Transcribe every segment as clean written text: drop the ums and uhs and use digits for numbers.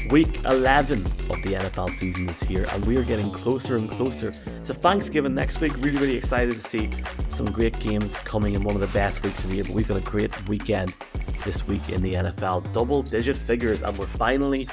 Week 11 of the NFL season is here, and we are getting closer and closer to Thanksgiving next week. Really excited to see some great games coming in one of the best weeks of the year, but we've got a great weekend this week in the NFL. Double-digit figures, and we're finally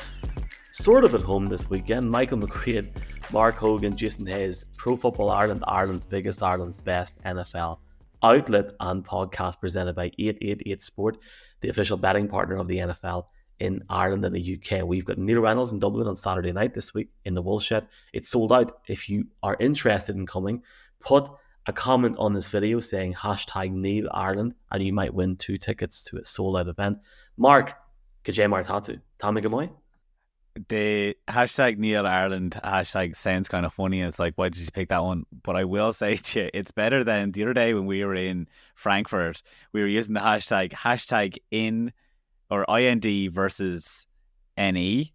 sort of at home this weekend. Michael McQuaid, Mark Hogan, Jason Hayes, Pro Football Ireland, Ireland's biggest, Ireland's best NFL outlet and podcast presented by 888 Sport, the official betting partner of the NFL in Ireland and the UK. We've got Neil Reynolds in Dublin on Saturday night this week in the Woolshed. It's sold out. If you are interested in coming, put a comment on this video saying hashtag Neil Ireland and you might win 2 tickets to a sold out event. Mark, Gajay Mars Hatu, Tommy Gamoy. The hashtag Neil Ireland hashtag sounds kind of funny. And it's like, why did you pick that one? But I will say to you, it's better than the other day when we were in Frankfurt. We were using the hashtag in or IND versus NE.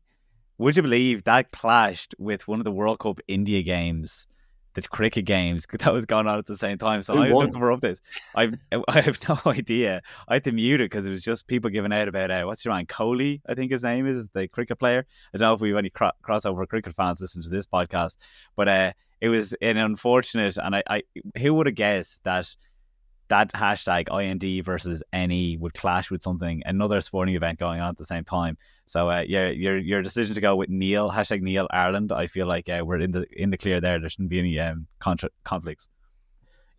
Would you believe that clashed with one of the World Cup India games, the cricket games that was going on at the same time? So I was looking for updates. I have no idea. I had to mute it because it was just people giving out about what's your man, Kohli, I think his name is, the cricket player. I don't know if we have any crossover cricket fans listening to this podcast, but it was an unfortunate, and I who would have guessed that hashtag IND versus NE would clash with another sporting event going on at the same time. So your decision to go with Neil, hashtag Neil Ireland, I feel like we're in the clear there. There shouldn't be any conflicts.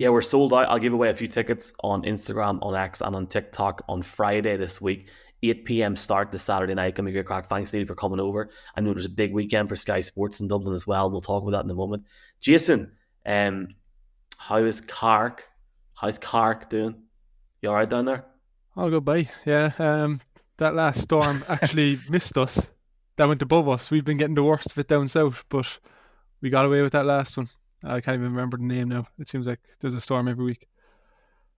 Yeah, we're sold out. I'll give away a few tickets on Instagram, on X, and on TikTok on Friday this week. 8 p.m. start this Saturday night. Gonna be a great crack. Thanks, Steve, for coming over. I know there's a big weekend for Sky Sports in Dublin as well. We'll talk about that in a moment. Jason, how is Cork? How's Cork doing? You all right down there? All good, bye. Yeah, that last storm actually missed us. That went above us. We've been getting the worst of it down south, but we got away with that last one. I can't even remember the name now. It seems like there's a storm every week.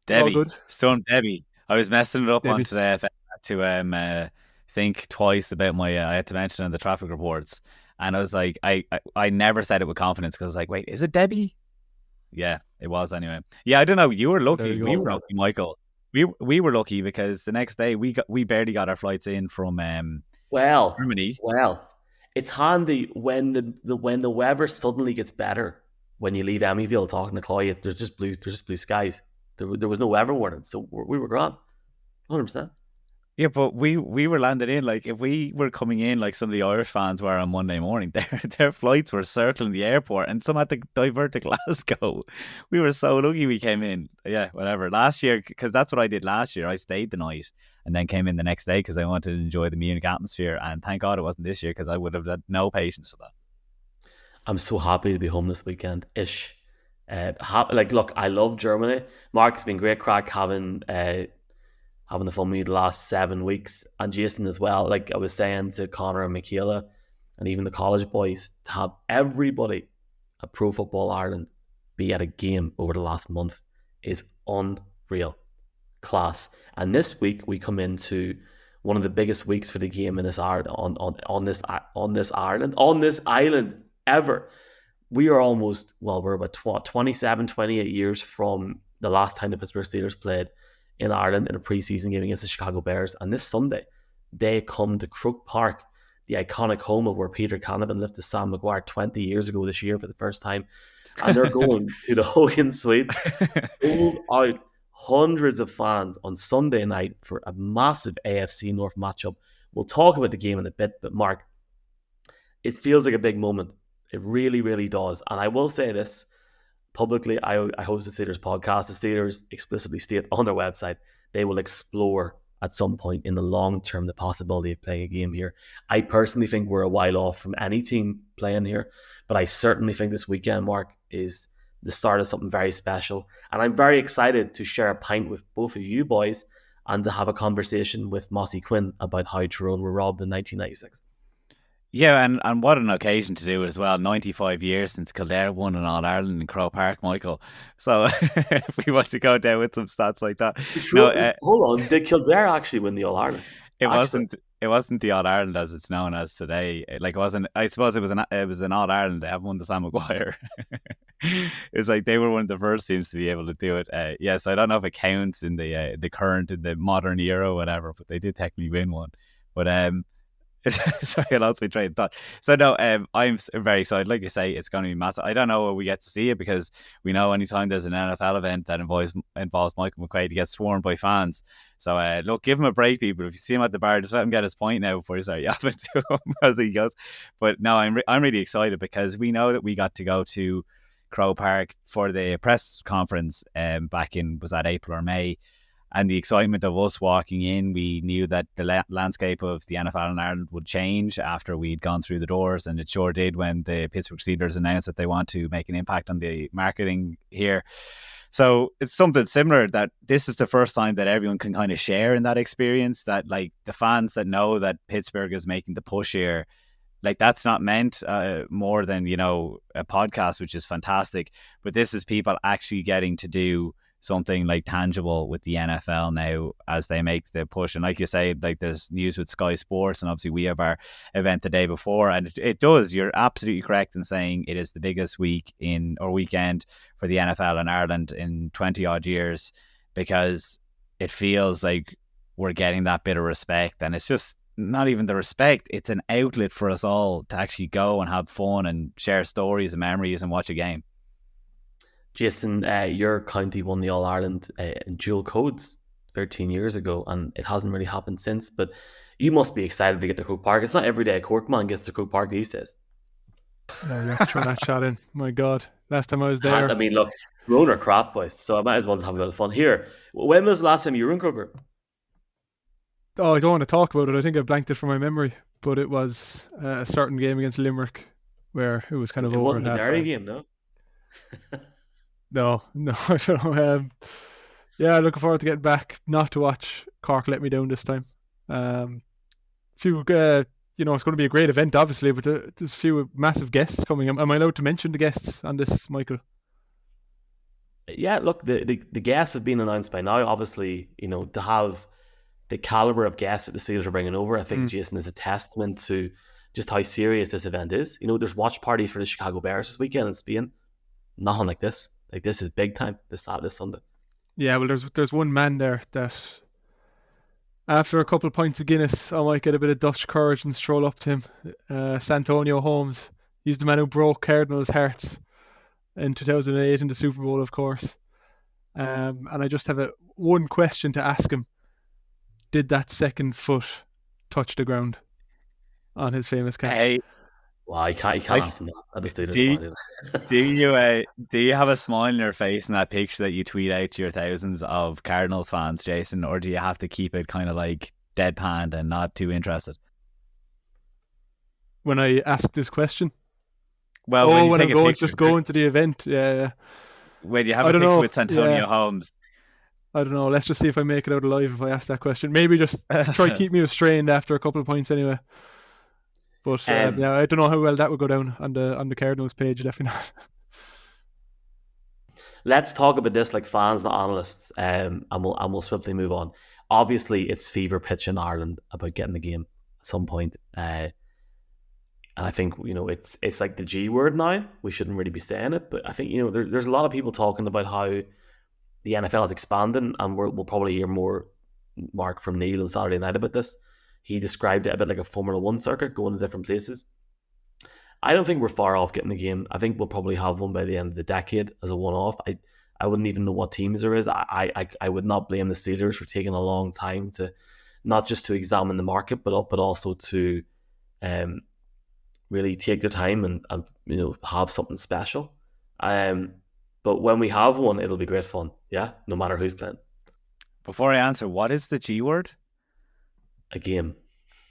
Debbie. Storm Debbie. I was messing it up on today. I had to think twice about I had to mention in the traffic reports. And I was like, I never said it with confidence because I was like, wait, is it Debbie? Yeah, it was anyway. Yeah, I don't know. You were lucky. We were lucky, Michael. We were lucky because the next day we barely got our flights in from Germany. Well, it's handy when the weather suddenly gets better when you leave Emmyville talking to Chloe. There's just blue skies. There was no weather warning, so we were grand. 100%. Yeah, but we were landed in, like, if we were coming in like some of the Irish fans were on Monday morning, their flights were circling the airport and some had to divert to Glasgow. We were so lucky we came in. Yeah, whatever. Last year, because that's what I did last year, I stayed the night and then came in the next day because I wanted to enjoy the Munich atmosphere, and thank God it wasn't this year because I would have had no patience for that. I'm so happy to be home this weekend-ish. Look, I love Germany. Mark, it's been great crack having the fun with you the last 7 weeks, and Jason as well. Like I was saying to Connor and Michaela and even the college boys, to have everybody at Pro Football Ireland be at a game over the last month is unreal. Class. And this week we come into one of the biggest weeks for the game in this Ireland on this island ever. We are almost, we're about 27, 28 years from the last time the Pittsburgh Steelers played in Ireland in a preseason game against the Chicago Bears. And this Sunday, they come to Croke Park, the iconic home of where Peter Canavan lifted Sam Maguire 20 years ago this year for the first time. And they're going to the Hogan Suite, sold out, hundreds of fans on Sunday night for a massive AFC North matchup. We'll talk about the game in a bit, but Mark, it feels like a big moment. It really, really does. And I will say this, publicly, I host the Steelers podcast. The Steelers explicitly state on their website they will explore at some point in the long term the possibility of playing a game here. I personally think we're a while off from any team playing here, but I certainly think this weekend, Mark, is the start of something very special. And I'm very excited to share a pint with both of you boys and to have a conversation with Mossy Quinn about how Tyrone were robbed in 1996. Yeah, and what an occasion to do it as well. 95 years since Kildare won an All-Ireland in Croke Park, Michael. So if we want to go down with some stats like that. Hold on, did Kildare actually win the All-Ireland? It wasn't the All-Ireland as it's known as today. Like, it wasn't. I suppose it was an All-Ireland. They haven't won the Sam Maguire. It's like they were one of the first teams to be able to do it. Yes, I don't know if it counts in the modern era or whatever, but they did technically win one. But Sorry, I lost my train of thought. So no, I'm very excited. Like you say, it's going to be massive. I don't know where we get to see it because we know anytime there's an NFL event that involves Michael McQuaid, he gets swarmed by fans. So look, give him a break, people. If you see him at the bar, just let him get his point now before you start yapping to him as he goes. But no, I'm really excited because we know that we got to go to Croke Park for the press conference back in, was that April or May? And the excitement of us walking in, we knew that the landscape of the NFL in Ireland would change after we'd gone through the doors, and it sure did when the Pittsburgh Steelers announced that they want to make an impact on the marketing here. So it's something similar, that this is the first time that everyone can kind of share in that experience, that like the fans that know that Pittsburgh is making the push here, like that's not meant more than, you know, a podcast, which is fantastic. But this is people actually getting to do something like tangible with the NFL now as they make the push. And like you say, like there's news with Sky Sports, and obviously we have our event the day before, and it does, you're absolutely correct in saying it is the biggest week in or weekend for the NFL in Ireland in 20 odd years, because it feels like we're getting that bit of respect. And it's just not even the respect, it's an outlet for us all to actually go and have fun and share stories and memories and watch a game. Jason, your county won the All-Ireland in dual codes 13 years ago, and it hasn't really happened since. But you must be excited to get to Croke Park. It's not every day a Cork man gets to Croke Park these days. No, you have to throw that shot in. My God. Last time I was there. I mean, look, grown or crap, boys, so I might as well have a bit of fun. Here, when was the last time you were in Croker? Oh, I don't want to talk about it. I think I blanked it from my memory. But it was a certain game against Limerick where it was kind of It over. wasn't the at Derry half-time. game, no? No, I don't know. Yeah, looking forward to getting back. Not to watch Cork let me down this time. Few, you know, it's going to be a great event, obviously, but there's a few massive guests coming. Am I allowed to mention the guests on this, Michael? Yeah, look, the guests have been announced by now. Obviously, you know, to have the caliber of guests that the Steelers are bringing over, I think, Jason, is a testament to just how serious this event is. You know, there's watch parties for the Chicago Bears this weekend in Spain. Nothing like this. Like, this is big time this Sunday. Yeah, well, there's one man there that after a couple of pints of Guinness, I might get a bit of Dutch courage and stroll up to him. Santonio Holmes. He's the man who broke Cardinals' hearts in 2008 in the Super Bowl, of course. And I just have one question to ask him. Did that second foot touch the ground on his famous cap? Hey. Well, you can't ask him that. At the Steelers do you have a smile on your face in that picture that you tweet out to your thousands of Cardinals fans, Jason, or do you have to keep it kind of like deadpan and not too interested? When I ask this question? Well, when I'm going to the event, yeah. When you have a picture with Santonio Holmes. I don't know. Let's just see if I make it out alive if I ask that question. Maybe just try to keep me restrained after a couple of points anyway. But I don't know how well that would go down on the Cardinals page. Definitely not. Let's talk about this like fans, not analysts, and we'll swiftly move on. Obviously, it's fever pitch in Ireland about getting the game at some point, and I think, you know, it's like the G word now. We shouldn't really be saying it, but I think, you know, there's a lot of people talking about how the NFL is expanding, and we'll probably hear more, Mark, from Neil on Saturday night about this. He described it a bit like a Formula One circuit, going to different places. I don't think we're far off getting the game. I think we'll probably have one by the end of the decade as a one-off. I wouldn't even know what teams there is. I would not blame the Steelers for taking a long time to, not just to examine the market, but also to really take their time and you know, have something special. But when we have one, it'll be great fun. Yeah, no matter who's playing. Before I answer, what is the G word? A game.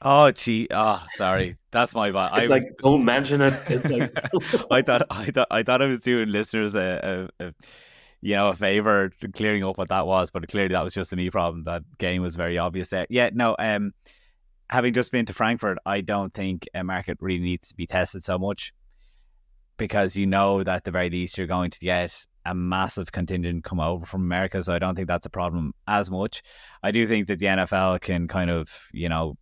Oh, gee. Oh, sorry. That's my bad. It's like, don't mention it. It's like I thought I was doing listeners a favor clearing up what that was, but clearly that was just a me problem. That game was very obvious there. Yeah, no. Having just been to Frankfurt, I don't think a market really needs to be tested so much, because you know that at the very least you're going to get a massive contingent come over from America, so I don't think that's a problem as much. I do think that the NFL can kind of, you know,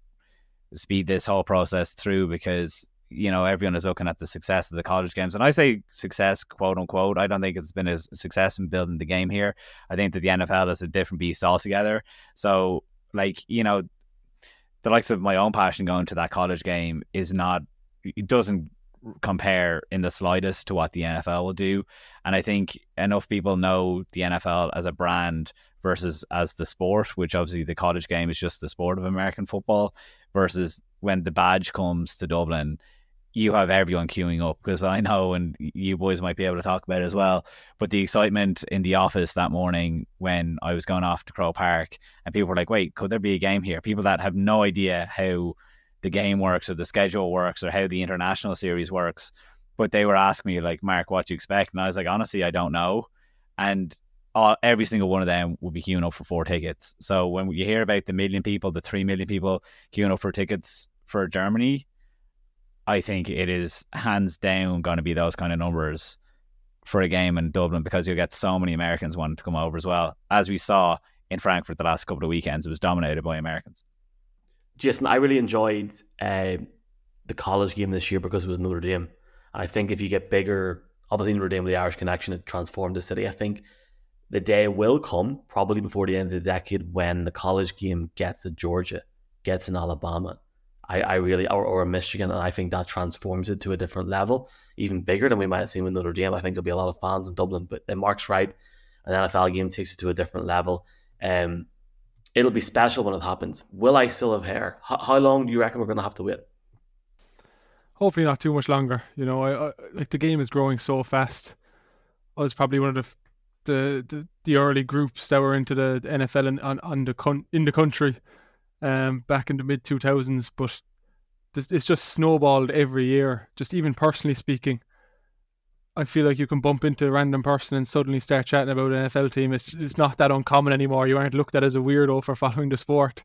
speed this whole process through, because, you know, everyone is looking at the success of the college games, and I say success, quote unquote. I don't think it's been a success in building the game here. I think that the NFL is a different beast altogether. So, like, you know, the likes of my own passion going to that college game it doesn't compare in the slightest to what the NFL will do. And I think enough people know the NFL as a brand versus as the sport, which obviously the college game is just the sport of American football, versus when the badge comes to Dublin, you have everyone queuing up, because I know, and you boys might be able to talk about it as well, but the excitement in the office that morning when I was going off to Croke Park and people were like, wait, could there be a game here? People that have no idea how the game works or the schedule works or how the international series works, but they were asking me like, Mark, what do you expect? And I was like, honestly, I don't know. And every single one of them will be queuing up for 4 tickets. So when you hear about the 1 million people, the 3 million people queuing up for tickets for Germany, I think it is hands down going to be those kind of numbers for a game in Dublin, because you'll get so many Americans wanting to come over as well. As we saw in Frankfurt the last couple of weekends, it was dominated by Americans. Jason, I really enjoyed the college game this year because it was Notre Dame. I think if you get bigger, obviously Notre Dame with the Irish connection, it transformed the city. I think the day will come, probably before the end of the decade, when the college game gets to Georgia, gets in Alabama, I really, or Michigan, and I think that transforms it to a different level, even bigger than we might have seen with Notre Dame. I think there'll be a lot of fans in Dublin, but Mark's right, an NFL game takes it to a different level. It'll be special when it happens. Will I still have hair? How long do you reckon we're going to have to wait? Hopefully not too much longer. You know, I like the game is growing so fast. I was probably one of the early groups that were into the NFL in the country back in the mid 2000s, but it's just snowballed every year. Just even personally speaking, I feel like you can bump into a random person and suddenly start chatting about an NFL team. It's not that uncommon anymore. You aren't looked at as a weirdo for following the sport.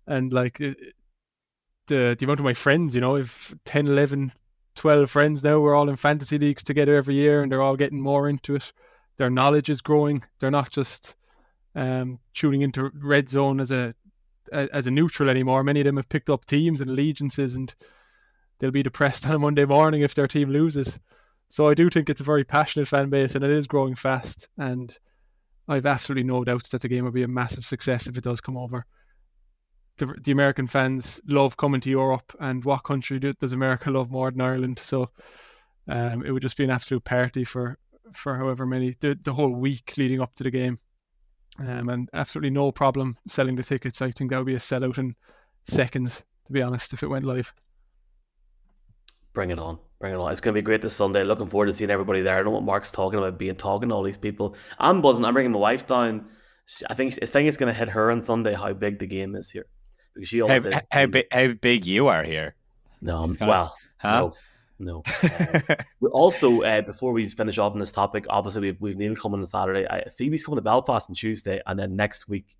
And like the amount of my friends, you know, I've 10, 11, 12 friends now. We're all in fantasy leagues together every year, and they're all getting more into it. Their knowledge is growing. They're not just tuning into Red Zone as a neutral anymore. Many of them have picked up teams and allegiances, and they'll be depressed on a Monday morning if their team loses. So I do think it's a very passionate fan base, and it is growing fast. And I've absolutely no doubts that the game will be a massive success if it does come over. The American fans love coming to Europe, and what country does America love more than Ireland? So it would just be an absolute party for however many, the whole week leading up to the game. And absolutely no problem selling the tickets. I think that would be a sellout in seconds, to be honest, if it went live. Bring it on. Bring it on. It's going to be great this Sunday. Looking forward to seeing everybody there. I know what Mark's talking about, talking to all these people. I'm buzzing. I'm bringing my wife down. I think it's going to hit her on Sunday how big the game is here. Because she always says... How big you are here. No, well, huh? No. We also, before we finish off on this topic, obviously we've Neil coming on Saturday. Phoebe's coming to Belfast on Tuesday, and then next week,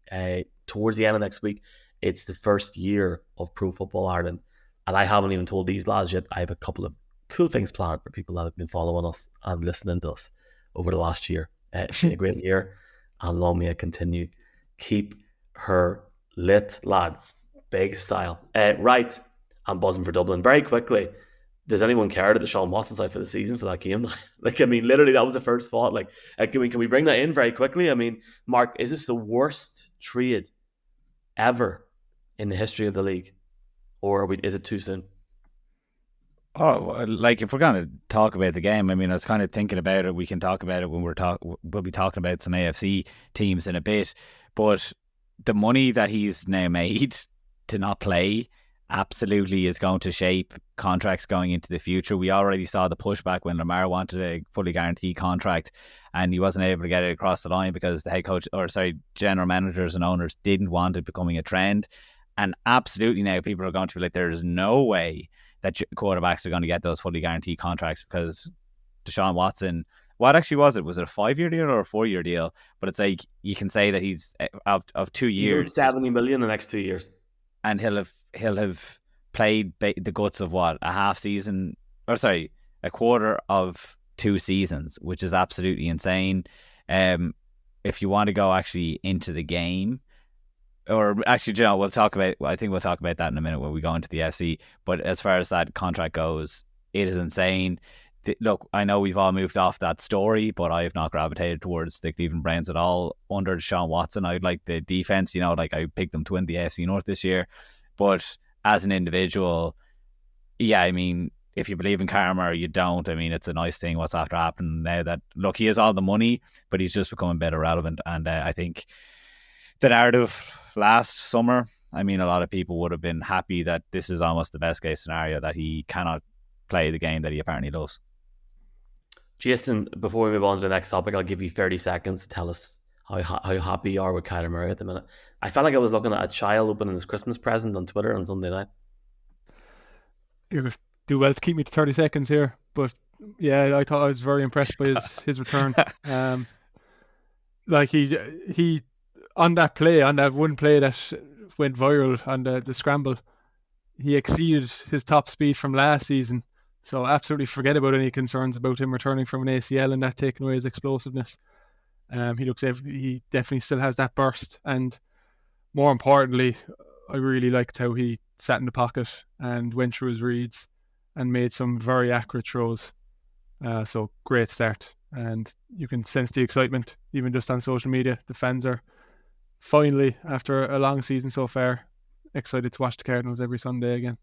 towards the end of next week, it's the first year of Pro Football Ireland. And I haven't even told these lads yet. I have a couple of cool things planned for people that have been following us and listening to us over the last year. It's been a great year, and long may it continue. Keep her lit, lads. Big style. Right, I'm buzzing for Dublin. Very quickly, does anyone care that the Sean Watson's out for the season for that game? Like, I mean, literally, that was the first thought. Like, can we bring that in very quickly? I mean, Mark, is this the worst trade ever in the history of the league? Or is it too soon? Oh, like if we're going to talk about the game, I mean, I was kind of thinking about it. We can talk about it when we'll be talking about some AFC teams in a bit. But the money that he's now made to not play absolutely is going to shape contracts going into the future. We already saw the pushback when Lamar wanted a fully guaranteed contract and he wasn't able to get it across the line because the head coach, general managers and owners didn't want it becoming a trend. And absolutely now people are going to be like, there's no way that quarterbacks are going to get those fully guaranteed contracts because Deshaun Watson, what actually was it? Was it a 5-year deal or a 4-year deal? But it's like, you can say that he's of 2 years. He's 70 million in the next 2 years. And he'll have played the guts of a quarter of 2 seasons, which is absolutely insane. If you want to go actually into the game, or actually, you know, I think we'll talk about that in a minute when we go into the FC. But as far as that contract goes, it is insane. Look, I know we've all moved off that story, but I have not gravitated towards the Cleveland Browns at all under Deshaun Watson. I like the defense, you know, like I picked them to win the NFC North this year. But as an individual, yeah, I mean, if you believe in karma or you don't, I mean, it's a nice thing what's after happening now that, look, he has all the money, but he's just becoming better relevant. And I think the narrative last summer, I mean, a lot of people would have been happy that this is almost the best case scenario, that he cannot play the game that he apparently does. Jason, before we move on to the next topic, I'll give you 30 seconds to tell us how happy you are with Kyler Murray at the minute. I felt like I was looking at a child opening his Christmas present on Twitter on Sunday night. You're going to do well to keep me to 30 seconds here. But yeah, I thought I was very impressed by his return. Like he on that one play that went viral on the scramble, he exceeded his top speed from last season. So absolutely forget about any concerns about him returning from an ACL and that taking away his explosiveness. He definitely still has that burst, and more importantly, I really liked how he sat in the pocket and went through his reads and made some very accurate throws. So great start, and you can sense the excitement even just on social media. The fans are finally, after a long season so far, excited to watch the Cardinals every Sunday again.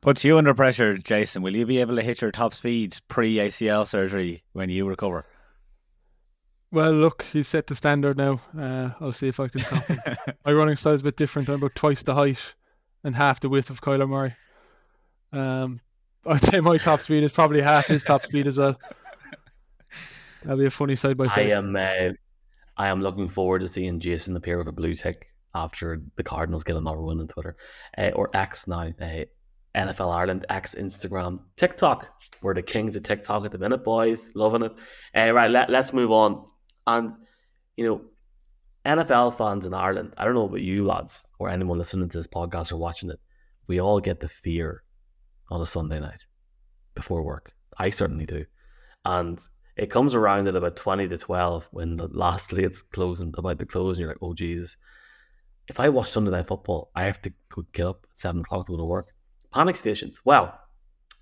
Puts you under pressure, Jason. Will you be able to hit your top speed pre-ACL surgery when you recover? Well, look, he's set the standard now. I'll see if I can top him. My running style is a bit different. I'm about twice the height and half the width of Kyler Murray. I'd say my top speed is probably half his top speed as well. That'll be a funny side by side. I am looking forward to seeing Jason appear with a blue tick after the Cardinals get another win on Twitter, or X now. NFL Ireland, X, Instagram, TikTok. We're the kings of TikTok at the minute, boys. Loving it. Right, let's move on. And, you know, NFL fans in Ireland, I don't know about you lads or anyone listening to this podcast or watching it, we all get the fear on a Sunday night before work. I certainly do. And it comes around at about 20 to 12 when the last slate's about to close, and you're like, oh, Jesus. If I watch Sunday Night Football, I have to get up at 7 o'clock to go to work. Panic stations. Well,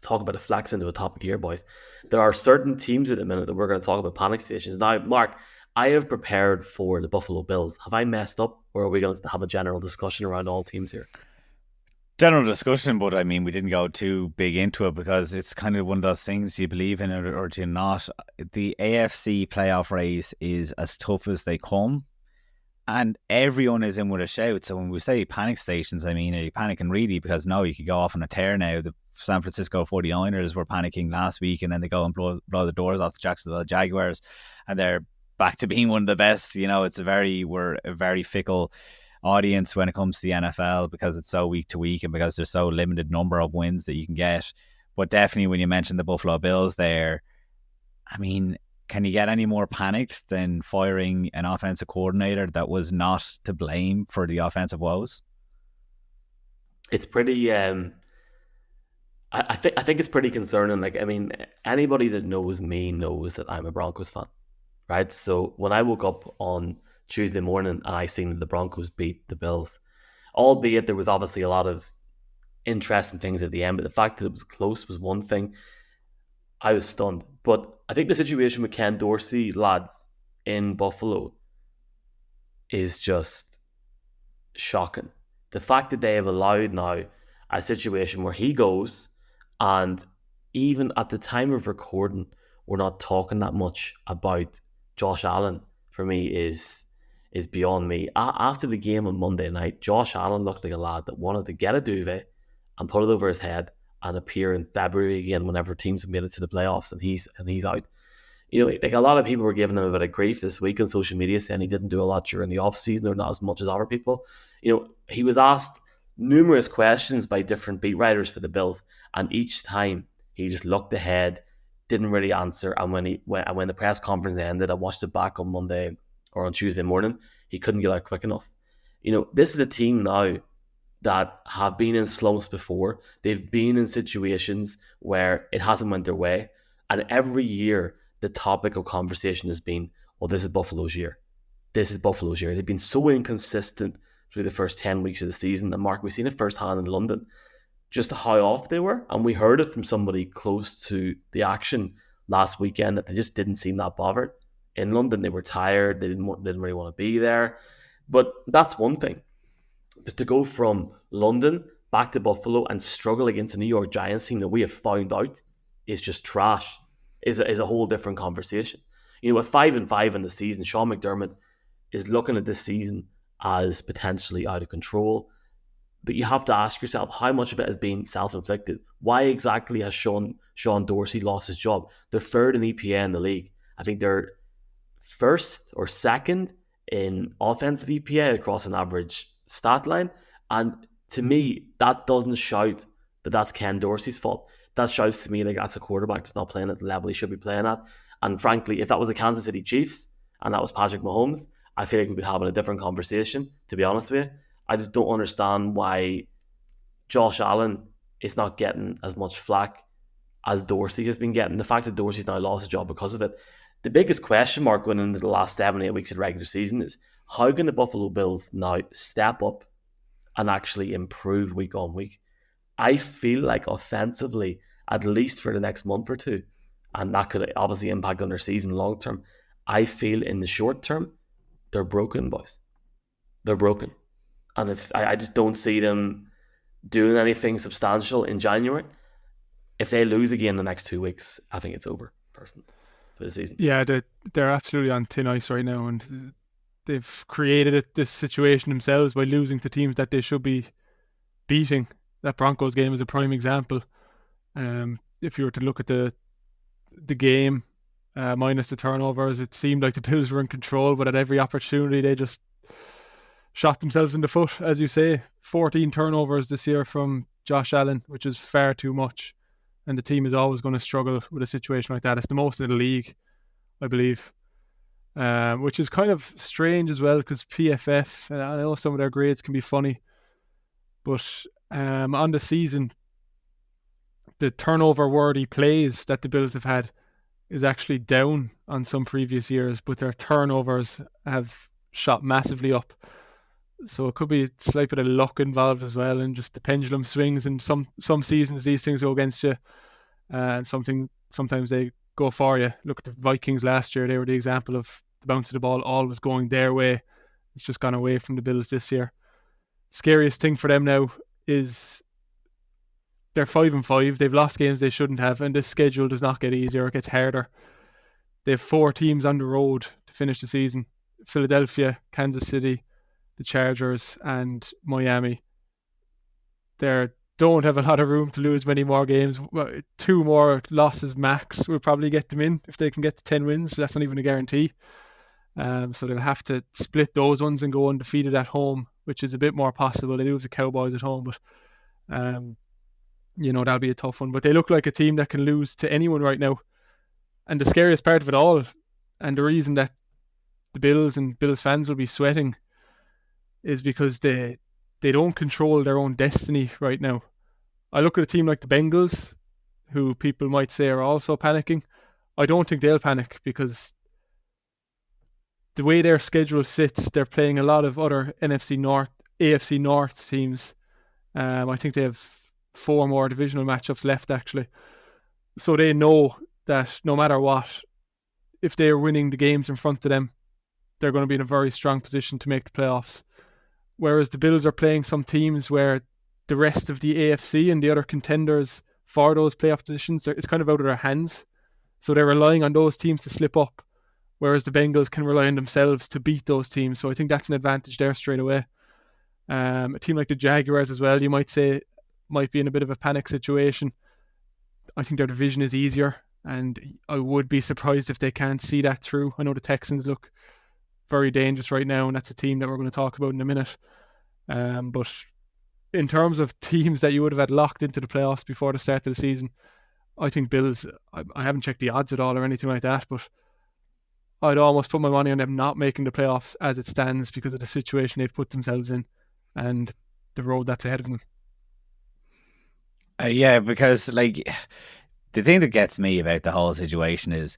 talk about a flex into a topic here, boys. There are certain teams at the minute that we're going to talk about panic stations. Now, Mark, I have prepared for the Buffalo Bills. Have I messed up, or are we going to have a general discussion around all teams here? General discussion, but I mean, we didn't go too big into it because it's kind of one of those things, you believe in it or do you not. The AFC playoff race is as tough as they come, and everyone is in with a shout. So when we say panic stations, I mean, are you panicking really? Because no, you could go off on a tear now. The San Francisco 49ers were panicking last week, and then they go and blow the doors off the Jacksonville Jaguars, and they're back to being one of the best. You know, we're a very fickle audience when it comes to the NFL because it's so week to week and because there's so limited number of wins that you can get. But definitely when you mentioned the Buffalo Bills there, I mean, can you get any more panicked than firing an offensive coordinator that was not to blame for the offensive woes? It's pretty I think it's pretty concerning. Like, I mean, anybody that knows me knows that I'm a Broncos fan, right? So when I woke up on Tuesday morning and I seen that the Broncos beat the Bills, albeit there was obviously a lot of interesting things at the end, but the fact that it was close was one thing. I was stunned. But I think the situation with Ken Dorsey, lads, in Buffalo is just shocking. The fact that they have allowed now a situation where he goes, and even at the time of recording, we're not talking that much about Josh Allen, for me, is beyond me. After the game on Monday night, Josh Allen looked like a lad that wanted to get a duvet and put it over his head and appear in February again whenever teams have made it to the playoffs, and he's out. You know, like a lot of people were giving him a bit of grief this week on social media, saying he didn't do a lot during the off season or not as much as other people. You know, he was asked numerous questions by different beat writers for the Bills, and each time he just looked ahead, didn't really answer. And when the press conference ended, I watched it back on Monday or on Tuesday morning, he couldn't get out quick enough. You know, this is a team now that have been in slumps before. They've been in situations where it hasn't went their way, and every year the topic of conversation has been, well, this is Buffalo's year. This is Buffalo's year. They've been so inconsistent through the first 10 weeks of the season. And Mark, we've seen it firsthand in London, just how off they were. And we heard it from somebody close to the action last weekend that they just didn't seem that bothered. In London, they were tired. They didn't really want to be there. But that's one thing. But to go from London back to Buffalo and struggle against a New York Giants team that we have found out is just trash is a whole different conversation. You know, with 5-5 in the season, Sean McDermott is looking at this season as potentially out of control. But you have to ask yourself, how much of it has been self-inflicted? Why exactly has Sean Dorsey lost his job? They're third in EPA in the league. I think they're first or second in offensive EPA across an average stat line. And to me, that doesn't shout that that's Ken Dorsey's fault. That shouts to me like that's a quarterback that's not playing at the level he should be playing at. And frankly, if that was the Kansas City Chiefs and that was Patrick Mahomes, I feel like we'd be having a different conversation, to be honest with you. I just don't understand why Josh Allen is not getting as much flack as Dorsey has been getting. The fact that Dorsey's now lost his job because of it. The biggest question mark going into the last 7-8 weeks of the regular season is how can the Buffalo Bills now step up and actually improve week on week? I feel like offensively, at least for the next month or two, and that could obviously impact on their season long term, I feel in the short term, they're broken, boys. They're broken. And if I just don't see them doing anything substantial in January. If they lose again the next 2 weeks, I think it's over, personally, for the season. Yeah, they're absolutely on thin ice right now, and they've created this situation themselves by losing to teams that they should be beating. That Broncos game is a prime example. If you were to look at the game, minus the turnovers, it seemed like the Bills were in control, but at every opportunity they just shot themselves in the foot, as you say. 14 turnovers this year from Josh Allen, which is far too much. And the team is always going to struggle with a situation like that. It's the most in the league, I believe. Which is kind of strange as well, because PFF, I know some of their grades can be funny, but on the season, the turnover-worthy plays that the Bills have had is actually down on some previous years, but their turnovers have shot massively up. So it could be a slight bit of luck involved as well, and just the pendulum swings. And some seasons these things go against you, and sometimes they go for you. Look at the Vikings last year; they were the example of the bounce of the ball always going their way. It's just gone away from the Bills this year. Scariest thing for them now is they're 5-5. They've lost games they shouldn't have, and this schedule does not get easier; it gets harder. They have 4 teams on the road to finish the season: Philadelphia, Kansas City, the Chargers, and Miami. They don't have a lot of room to lose many more games. 2 more losses max will probably get them in if they can get to 10 wins. That's not even a guarantee. So they'll have to split those ones and go undefeated at home, which is a bit more possible. They lose the Cowboys at home, but that'll be a tough one. But they look like a team that can lose to anyone right now. And the scariest part of it all, and the reason that the Bills and Bills fans will be sweating, is because they don't control their own destiny right now. I look at a team like the Bengals, who people might say are also panicking. I don't think they'll panic, because the way their schedule sits, they're playing a lot of other NFC North, AFC North teams. I think they have 4 more divisional matchups left, actually. So they know that no matter what, if they're winning the games in front of them, they're going to be in a very strong position to make the playoffs. Whereas the Bills are playing some teams where the rest of the AFC and the other contenders for those playoff positions, it's kind of out of their hands. So they're relying on those teams to slip up, whereas the Bengals can rely on themselves to beat those teams. So I think that's an advantage there straight away. A team like the Jaguars as well, you might say, might be in a bit of a panic situation. I think their division is easier, and I would be surprised if they can't see that through. I know the Texans look very dangerous right now, and that's a team that we're going to talk about in a minute. But in terms of teams that you would have had locked into the playoffs before the start of the season, I think Bills, I haven't checked the odds at all or anything like that, but I'd almost put my money on them not making the playoffs as it stands because of the situation they've put themselves in and the road that's ahead of them. Yeah, because the thing that gets me about the whole situation is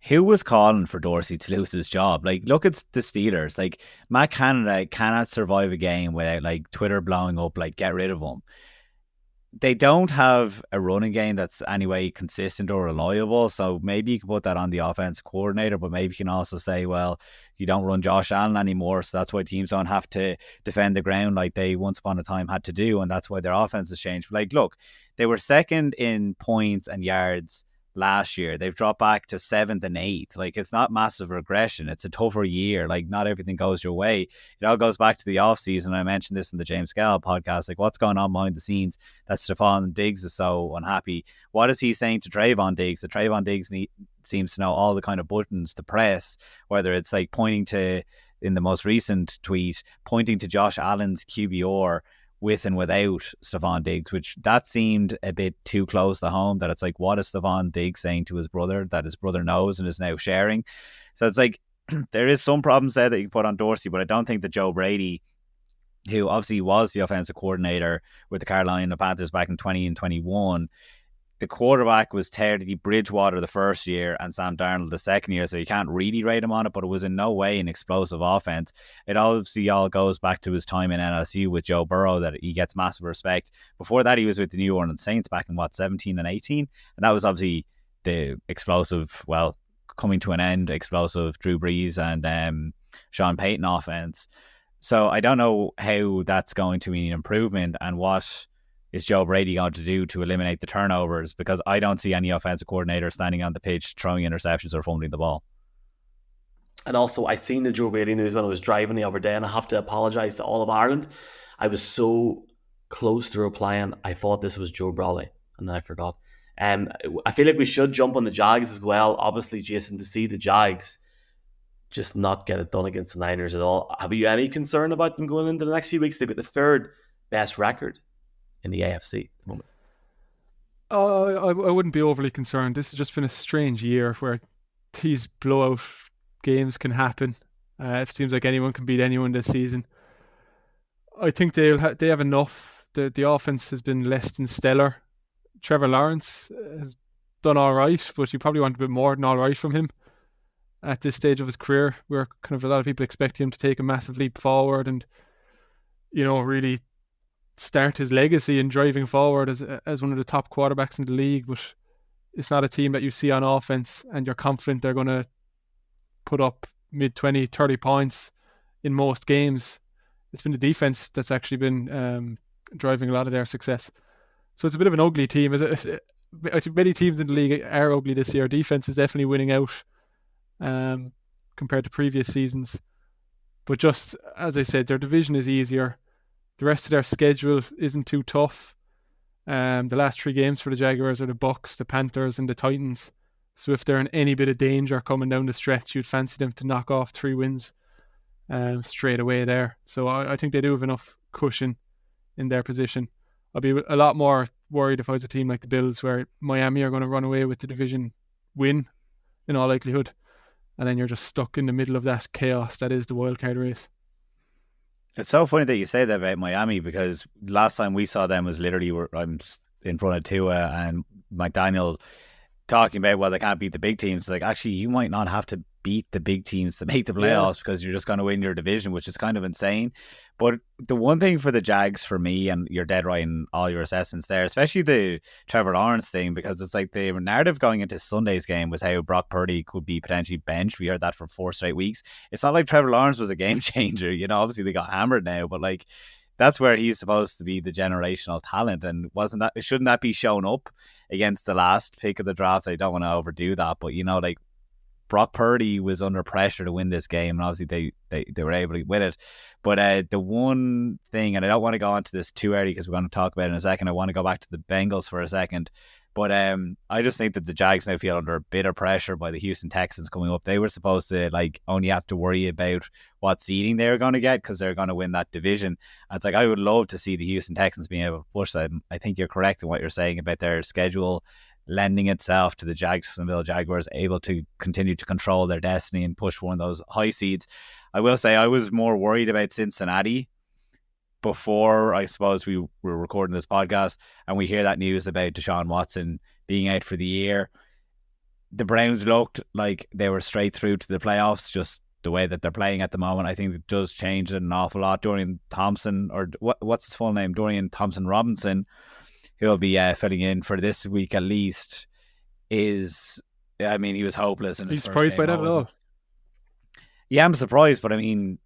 who was calling for Dorsey to lose his job? Look at the Steelers. Matt Canada cannot survive a game without Twitter blowing up, get rid of him. they don't have a running game that's anyway consistent or reliable. So maybe you can put that on the offensive coordinator, but maybe you can also say, well, you don't run Josh Allen anymore. So that's why teams don't have to defend the ground like they once upon a time had to do. And that's why their offense has changed. But like, look, they were second in points and yards last year. They've dropped back to 7th and 8th. Like, it's not massive regression. It's a tougher year. Like, not everything goes your way. It all goes back to the offseason. I mentioned this in the James Gall podcast. Like, what's going on behind the scenes that Stephon Diggs is so unhappy? What is he saying to Trayvon Diggs? That Trayvon Diggs seems to know all the kind of buttons to press, whether it's like pointing to, in the most recent tweet, pointing to Josh Allen's QBR with and without Stephon Diggs, which that seemed a bit too close to home, that it's like, what is Stephon Diggs saying to his brother that his brother knows and is now sharing? So it's like, there is some problems there that you can put on Dorsey, but I don't think that Joe Brady, who obviously was the offensive coordinator with the Carolina Panthers back in 20 and 21, the quarterback was Teddy Bridgewater the first year and Sam Darnold the second year, so you can't really rate him on it, but it was in no way an explosive offense. It obviously all goes back to his time in LSU with Joe Burrow, that he gets massive respect. Before that, he was with the New Orleans Saints back in, 17 and 18, and that was obviously the explosive, well, coming to an end, explosive Drew Brees and Sean Payton offense. So I don't know how that's going to be an improvement, and what is Joe Brady going to do to eliminate the turnovers, because I don't see any offensive coordinator standing on the pitch throwing interceptions or fumbling the ball. And also, I seen the Joe Brady news when I was driving the other day, and I have to apologise to all of Ireland. I was so close to replying, I thought this was Joe Brawley, and then I forgot. I feel like we should jump on the Jags as well. Obviously, Jason, to see the Jags just not get it done against the Niners at all. Have you any concern about them going into the next few weeks? They've got the third best record in the AFC at the moment. I wouldn't be overly concerned. This has just been a strange year where these blowout games can happen. It seems like anyone can beat anyone this season. I think they have enough. The offense has been less than stellar. Trevor Lawrence has done all right, but you probably want a bit more than all right from him at this stage of his career, where kind of a lot of people expect him to take a massive leap forward and, you know, really start his legacy in driving forward as one of the top quarterbacks in the league. But it's not a team that you see on offense and you're confident they're going to put up mid-20, 30 points in most games. It's been the defense that's actually been driving a lot of their success. So it's a bit of an ugly team. I think many teams in the league are ugly this year. Defense is definitely winning out compared to previous seasons. But just as I said, their division is easier. The rest of their schedule isn't too tough. The last 3 games for the Jaguars are the Bucks, the Panthers, and the Titans. So if they're in any bit of danger coming down the stretch, you'd fancy them to knock off 3 wins straight away there. So I think they do have enough cushion in their position. I'd be a lot more worried if I was a team like the Bills, where Miami are going to run away with the division win in all likelihood. And then you're just stuck in the middle of that chaos that is the wildcard race. It's so funny that you say that about Miami, because last time we saw them was literally I'm in front of Tua and McDaniel talking about, well, they can't beat the big teams. Like, actually, you might not have to beat the big teams to make the playoffs, because you're just going to win your division, which is kind of insane. But the one thing for the Jags, for me, and you're dead right in all your assessments there, especially the Trevor Lawrence thing, because it's like the narrative going into Sunday's game was how Brock Purdy could be potentially benched. We heard that for 4 straight weeks. It's not like Trevor Lawrence was a game changer. You know, obviously they got hammered now, but like, that's where he's supposed to be the generational talent. And shouldn't that be shown up against the last pick of the draft? I don't want to overdo that, but you know, like, Brock Purdy was under pressure to win this game, and obviously they were able to win it. But the one thing, and I don't want to go into this too early because we're going to talk about it in a second, I want to go back to the Bengals for a second. But I just think that the Jags now feel under a bit of pressure by the Houston Texans coming up. They were supposed to only have to worry about what seeding they were going to get because they're going to win that division. And it's like, I would love to see the Houston Texans being able to push them. I think you're correct in what you're saying about their schedule lending itself to the Jacksonville Jaguars able to continue to control their destiny and push for one of those high seeds. I will say I was more worried about Cincinnati before, I suppose, we were recording this podcast and we hear that news about Deshaun Watson being out for the year. The Browns looked like they were straight through to the playoffs, just the way that they're playing at the moment. I think it does change it an awful lot. Dorian Thompson, or what's his full name? Dorian Thompson Robinson, who'll be filling in for this week at least, is, I mean, he was hopeless in his He's first surprised game. by that at all. Yeah, I'm surprised, but I mean,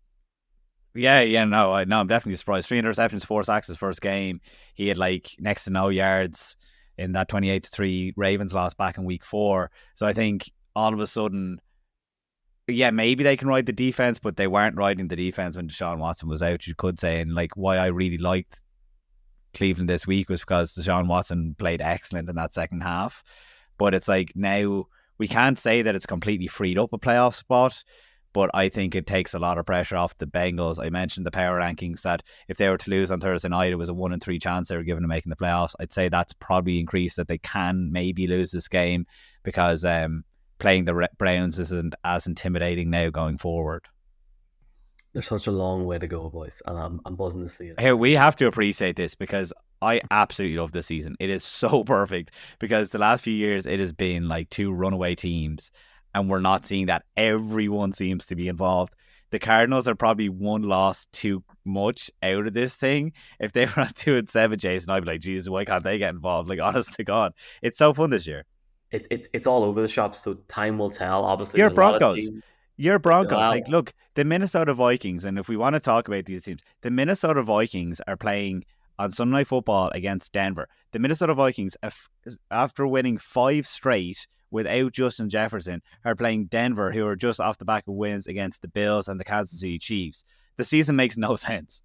no, I'm definitely surprised. 3 interceptions, 4 sacks his first game. He had like next to no yards in that 28-3 Ravens loss back in week 4. So I think all of a sudden, yeah, maybe they can ride the defense, but they weren't riding the defense when Deshaun Watson was out, you could say. And like, why I really liked Cleveland this week was because Deshaun Watson played excellent in that second half. But it's like, now we can't say that it's completely freed up a playoff spot, but I think it takes a lot of pressure off the Bengals. I mentioned the power rankings that if they were to lose on Thursday night, it was a 1 in 3 chance they were given to making the playoffs. I'd say that's probably increased, that they can maybe lose this game because playing the Browns isn't as intimidating now going forward. There's such a long way to go, boys, and I'm buzzing to see it. Here, we have to appreciate this because I absolutely love this season. It is so perfect because the last few years it has been like 2 runaway teams, and we're not seeing that. Everyone seems to be involved. The Cardinals are probably 1 loss too much out of this thing. If they were at 2-7, Jason, I'd be like, Jesus, why can't they get involved? Like, honest to God, it's so fun this year. It's all over the shop, so time will tell. Obviously, You're there's a lot of Broncos. teams. You're Broncos. Well, Like, look, the Minnesota Vikings, and if we want to talk about these teams, the Minnesota Vikings are playing on Sunday Night Football against Denver. The Minnesota Vikings, after winning 5 straight without Justin Jefferson, are playing Denver, who are just off the back of wins against the Bills and the Kansas City Chiefs. The season makes no sense.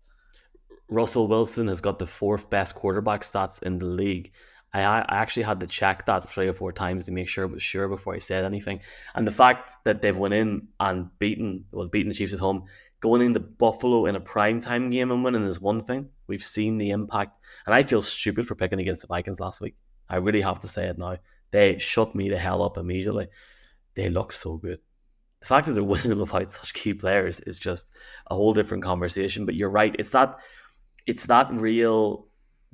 Russell Wilson has got the 4th best quarterback stats in the league. I actually had to check that 3 or 4 times to make sure it was sure before I said anything. And the fact that they've went in and beaten the Chiefs at home, going into Buffalo in a primetime game and winning is one thing. We've seen the impact. And I feel stupid for picking against the Vikings last week. I really have to say it now. They shut me the hell up immediately. They look so good. The fact that they're winning without such key players is just a whole different conversation. But you're right. It's that real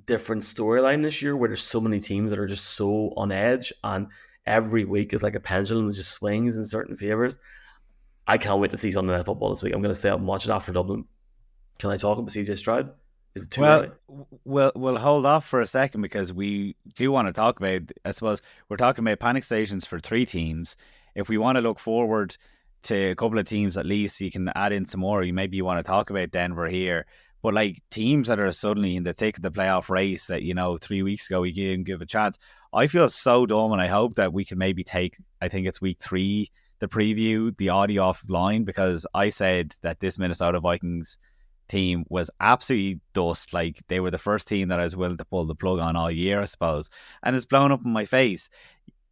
different storyline this year where there's so many teams that are just so on edge, and every week is like a pendulum that just swings in certain favors. I can't wait to see Sunday Night Football this week. I'm going to stay up and watch it after Dublin. Can I talk about CJ Stroud? Is it too early? We'll hold off for a second because we do want to talk about, I suppose, we're talking about panic stations for 3 teams. If we want to look forward to a couple of teams at least, you can add in some more. Maybe you want to talk about Denver here. But like teams that are suddenly in the thick of the playoff race that, 3 weeks ago we didn't give a chance. I feel so dumb, and I hope that we can maybe take, I think it's week 3, the preview, the audio offline, because I said that this Minnesota Vikings team was absolutely dust. Like, they were the first team that I was willing to pull the plug on all year, I suppose. And it's blown up in my face.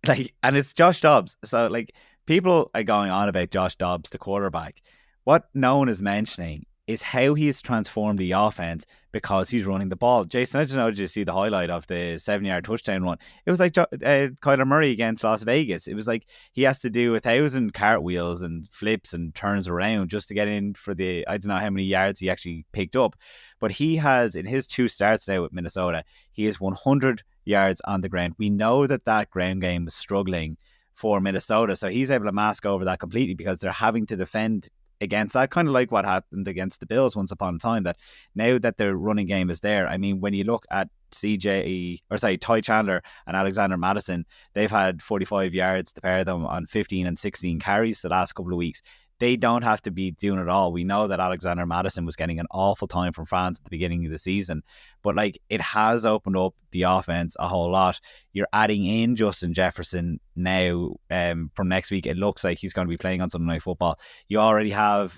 Like, and it's Josh Dobbs. So like, people are going on about Josh Dobbs, the quarterback. What no one is mentioning is how he's transformed the offense because he's running the ball. Jason, I don't know, did you see the highlight of the 7-yard touchdown run? It was like Kyler Murray against Las Vegas. It was like he has to do 1,000 cartwheels and flips and turns around just to get in for the, I don't know how many yards he actually picked up. But he has, in his 2 starts now with Minnesota, he is 100 yards on the ground. We know that ground game was struggling for Minnesota, so he's able to mask over that completely because they're having to defend against that, kind of like what happened against the Bills once upon a time, that now that their running game is there, I mean, when you look at Ty Chandler and Alexander Madison, they've had 45 yards to pair them on 15 and 16 carries the last couple of weeks. They don't have to be doing it all. We know that Alexander Madison was getting an awful time from France at the beginning of the season, but like, it has opened up the offense a whole lot. You're adding in Justin Jefferson now from next week. It looks like he's going to be playing on Sunday Night Football. You already have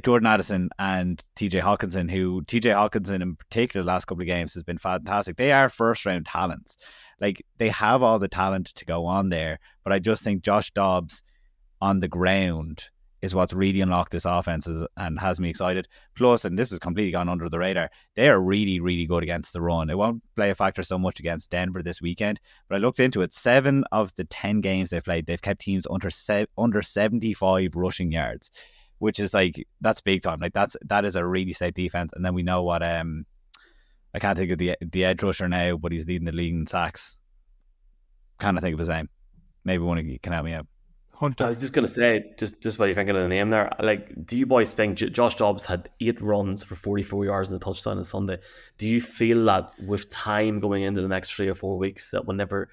Jordan Addison and TJ Hawkinson, who TJ Hawkinson in particular the last couple of games has been fantastic. They are first round talents. Like, they have all the talent to go on there, but I just think Josh Dobbs on the ground is what's really unlocked this offense and has me excited. Plus, and this has completely gone under the radar, they are really, really good against the run. It won't play a factor so much against Denver this weekend, but I looked into it. 7 of the 10 games they've played, they've kept teams under 75 rushing yards, which is like, that's big time. Like, that is a really safe defense. And then we know what I can't think of the edge rusher now, but he's leading the league in sacks. Can't think of his name. Maybe one of you can help me out. Hunter. I was just going to say, just while you're thinking of the name there, like, do you boys think Josh Dobbs had 8 runs for 44 yards and a touchdown on Sunday? Do you feel that with time going into the next 3 or 4 weeks, that whenever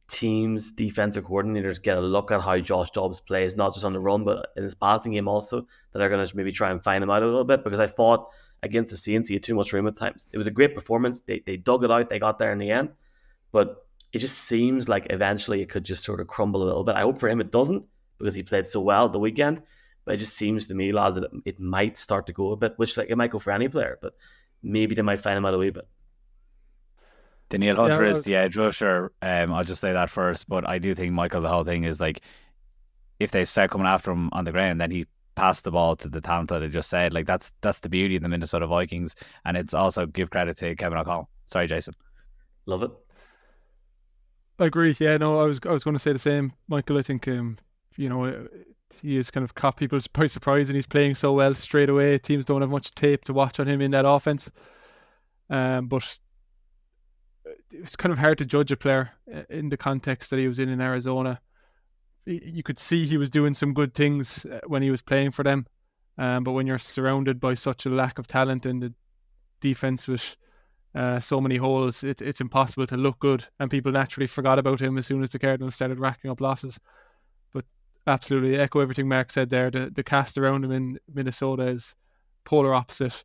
teams, defensive coordinators get a look at how Josh Dobbs plays, not just on the run, but in his passing game also, that they're going to maybe try and find him out a little bit? Because I thought against the Saints, he had too much room at times. It was a great performance. They dug it out. They got there in the end. But it just seems like eventually it could just sort of crumble a little bit. I hope for him it doesn't, because he played so well the weekend. But it just seems to me, lads, that it might start to go a bit, which, like, it might go for any player, but maybe they might find him out a wee bit. Daniel Hunter is the edge rusher. I'll just say that first, but I do think, Michael, the whole thing is like, if they start coming after him on the ground, then he passed the ball to the talent that I just said. Like, that's the beauty of the Minnesota Vikings, and it's also give credit to Kevin O'Connell. Sorry, Jason. Love it. I agree. Yeah, no, I was going to say the same, Michael. I think he has kind of caught people by surprise, and he's playing so well straight away. Teams don't have much tape to watch on him in that offense, but it's kind of hard to judge a player in the context that he was in Arizona. You could see he was doing some good things when he was playing for them, but when you're surrounded by such a lack of talent in the defense with so many holes, it's impossible to look good, and people naturally forgot about him as soon as the Cardinals started racking up losses. But absolutely echo everything Mark said there. The cast around him in Minnesota is polar opposite.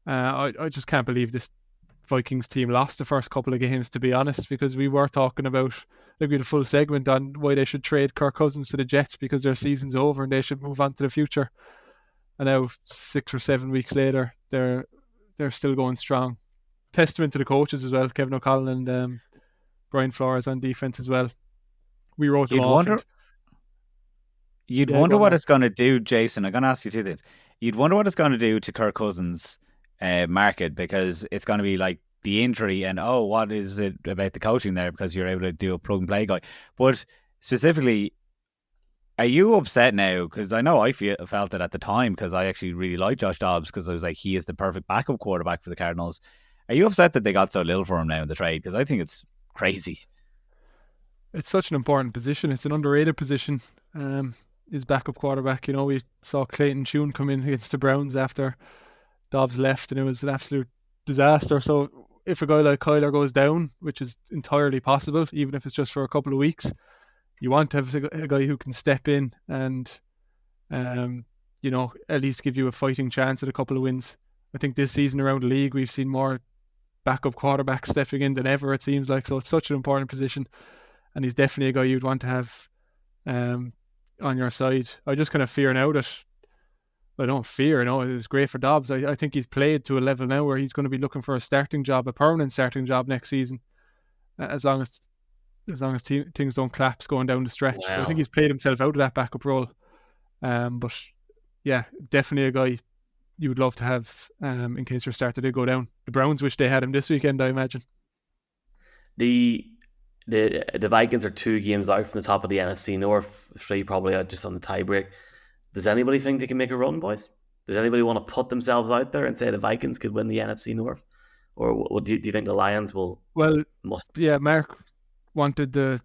I just can't believe this Vikings team lost the first couple of games, to be honest, because we were talking about, like, we had a full segment on why they should trade Kirk Cousins to the Jets because their season's over and they should move on to the future. And now 6 or 7 weeks later, they're still going strong. Testament to the coaches as well, Kevin O'Connell and Brian Flores on defense as well. We wrote them off. You'd wonder what it's going to do, Jason. I'm going to ask you two things. You'd wonder what it's going to do to Kirk Cousins' market, because it's going to be like the injury and, what is it about the coaching there, because you're able to do a plug and play guy. But specifically, are you upset now? Because I know I felt it at the time, because I actually really liked Josh Dobbs, because I was like, he is the perfect backup quarterback for the Cardinals. Are you upset that they got so little for him now in the trade? Because I think it's crazy. It's such an important position. It's an underrated position. His backup quarterback. We saw Clayton Tune come in against the Browns after Dobbs left, and it was an absolute disaster. So if a guy like Kyler goes down, which is entirely possible, even if it's just for a couple of weeks, you want to have a guy who can step in and, at least give you a fighting chance at a couple of wins. I think this season around the league, we've seen more backup quarterbacks stepping in than ever, it seems like. So it's such an important position, and he's definitely a guy you'd want to have on your side. I just kind of fear now that, I don't fear, it was great for Dobbs. I think he's played to a level now where he's going to be looking for a permanent starting job next season, as long as things don't collapse going down the stretch. Wow. So I think he's played himself out of that backup role. But yeah, definitely a guy you would love to have in case your starter did go down. The Browns wish they had him this weekend, I imagine. The Vikings are 2 games out from the top of the NFC North, 3 probably out just on the tiebreak. Does anybody think they can make a run, boys? Does anybody want to put themselves out there and say the Vikings could win the NFC North? Or do you think the Lions will? Well, yeah, Mark wanted the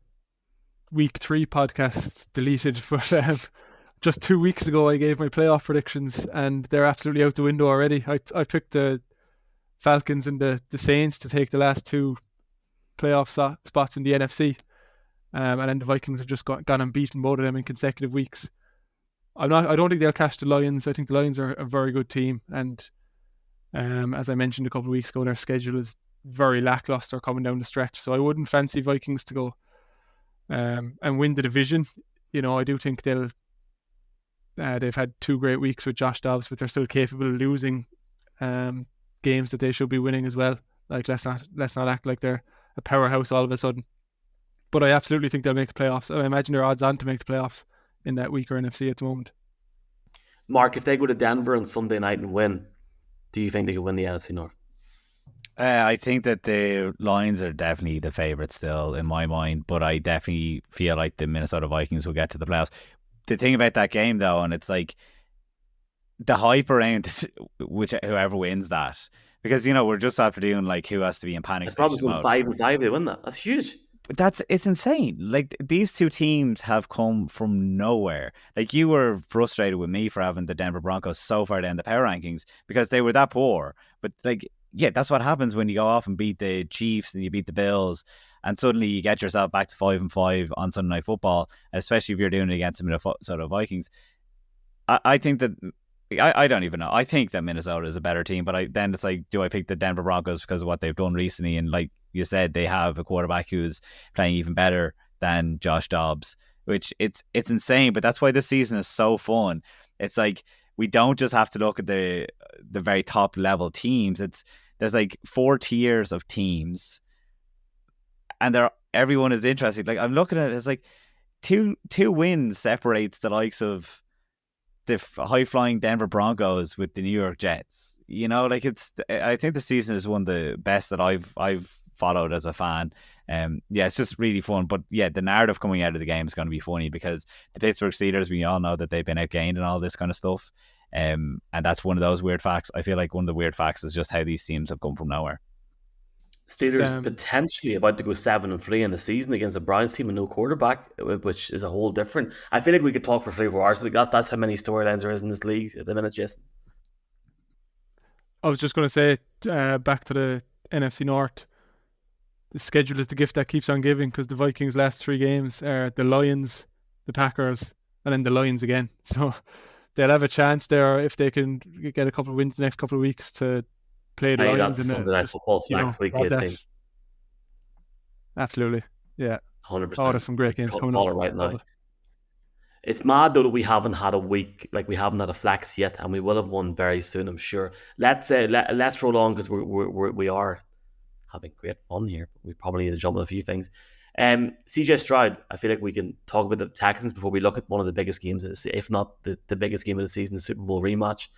Week 3 podcast deleted, but just 2 weeks ago I gave my playoff predictions and they're absolutely out the window already. I picked the Falcons and the Saints to take the last 2 playoff spots in the NFC, and then the Vikings have just gone and beaten both of them in consecutive weeks. I don't think they'll catch the Lions. I think the Lions are a very good team, and as I mentioned a couple of weeks ago, their schedule is very lackluster coming down the stretch. So I wouldn't fancy Vikings to go and win the division. I do think they've had 2 great weeks with Josh Dobbs, but they're still capable of losing games that they should be winning as well. Like, let's not act like they're a powerhouse all of a sudden. But I absolutely think they'll make the playoffs. I imagine they're odds on to make the playoffs in that weaker NFC at the moment. Mark, if they go to Denver on Sunday night and win, do you think they could win the NFC North? I think that the Lions are definitely the favourites still in my mind, but I definitely feel like the Minnesota Vikings will get to the playoffs. The thing about that game, though, and it's like the hype around whoever wins that, because we're just after doing like who has to be in panic. It's probably going 5-5. They win that. That's huge. it's insane. Like, these two teams have come from nowhere. Like, you were frustrated with me for having the Denver Broncos so far down the power rankings because they were that poor. But like, yeah, that's what happens when you go off and beat the Chiefs and you beat the Bills, and suddenly you get yourself back to 5-5 on Sunday Night Football, especially if you're doing it against the Minnesota Vikings. I think that I don't even know. I think that Minnesota is a better team, but then it's like, do I pick the Denver Broncos because of what they've done recently? And like you said, they have a quarterback who's playing even better than Josh Dobbs, which it's insane. But that's why this season is so fun. It's like, we don't just have to look at the very top level teams. There's like 4 tiers of teams, and everyone is interested. Like, I'm looking at it, it's like two wins separates the likes of the high-flying Denver Broncos with the New York Jets. You know, like, I think the season is one of the best that I've followed as a fan. Yeah, it's just really fun. But yeah, the narrative coming out of the game is going to be funny because the Pittsburgh Steelers, we all know that they've been outgained and all this kind of stuff. And that's one of those weird facts. I feel like one of the weird facts is just how these teams have come from nowhere. Steelers potentially about to go 7-3 in the season against a Browns team with no quarterback, which is a whole different. I feel like we could talk for 3-4 hours. That's how many storylines there is in this league at the minute, Jason. I was just going to say, back to the NFC North, the schedule is the gift that keeps on giving, because the Vikings' last 3 games are the Lions, the Packers, and then the Lions again. So they'll have a chance there if they can get a couple of wins the next couple of weeks to play the Lions. That's Sunday Night Football flex week 18. Absolutely, yeah. 100%. Oh, there's some great games coming up right now. It's mad though that we haven't had a week, like we haven't had a flex yet, and we will have one very soon, I'm sure. Let's roll on, because we are having great fun here. We probably need to jump on a few things. CJ Stroud, I feel like we can talk about the Texans before we look at one of the biggest games, if not the biggest game of the season, the Super Bowl rematch.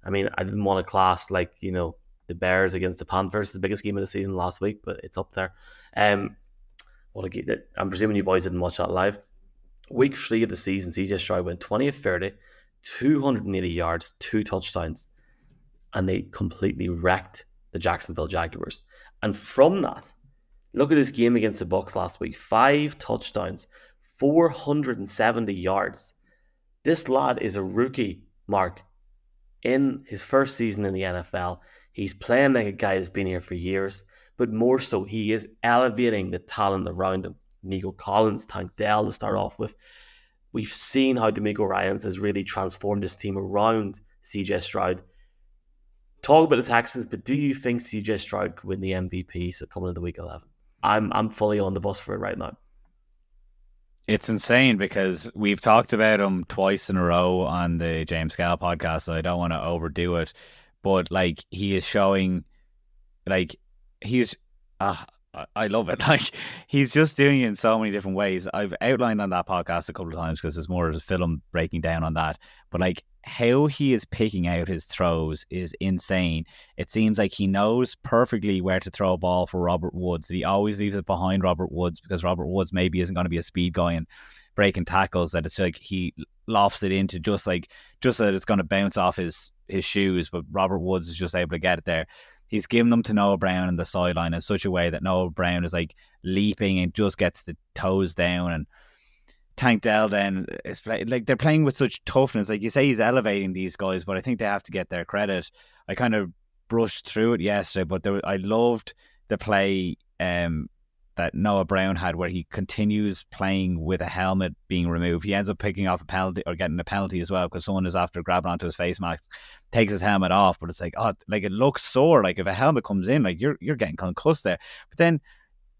I mean, I didn't want to class like, the Bears against the Panthers, the biggest game of the season last week, but it's up there. What a game! I'm presuming you boys didn't watch that live. Week 3 of the season, CJ Stroud went 20 of 30, 280 yards, 2 touchdowns, and they completely wrecked the Jacksonville Jaguars. And from that, look at his game against the Bucs last week: 5 touchdowns, 470 yards. This lad is a rookie, Mark, in his first season in the NFL. He's playing like a guy that's been here for years, but more so, he is elevating the talent around him. Nico Collins, Tank Dell to start off with. We've seen how D'Amico Ryans has really transformed this team around CJ Stroud. Talk about the Texans, but do you think CJ Stroud could win the MVP coming into week 11? I'm fully on the bus for it right now. It's insane because we've talked about him twice in a row on the James Gale podcast, so I don't want to overdo it. But like, he is showing, like, he's I love it. Like, he's just doing it in so many different ways. I've outlined on that podcast a couple of times because there's more of a film breaking down on that. But like, how he is picking out his throws is insane. It seems like he knows perfectly where to throw a ball for Robert Woods. He always leaves it behind Robert Woods because Robert Woods maybe isn't going to be a speed guy and breaking tackles, that it's like he lofts it into just so that it's going to bounce off his shoes, but Robert Woods is just able to get it there. He's given them to Noah Brown in the sideline in such a way that Noah Brown is like leaping and just gets the toes down. And Tank Dell then is like, they're playing with such toughness. Like you say, he's elevating these guys, but I think they have to get their credit. I kind of brushed through it yesterday, but I loved the play that Noah Brown had where he continues playing with a helmet being removed. He ends up picking off a penalty or getting a penalty as well because someone is after grabbing onto his face mask, takes his helmet off, but it's like, oh, like it looks sore. Like if a helmet comes in, like you're getting concussed there. But then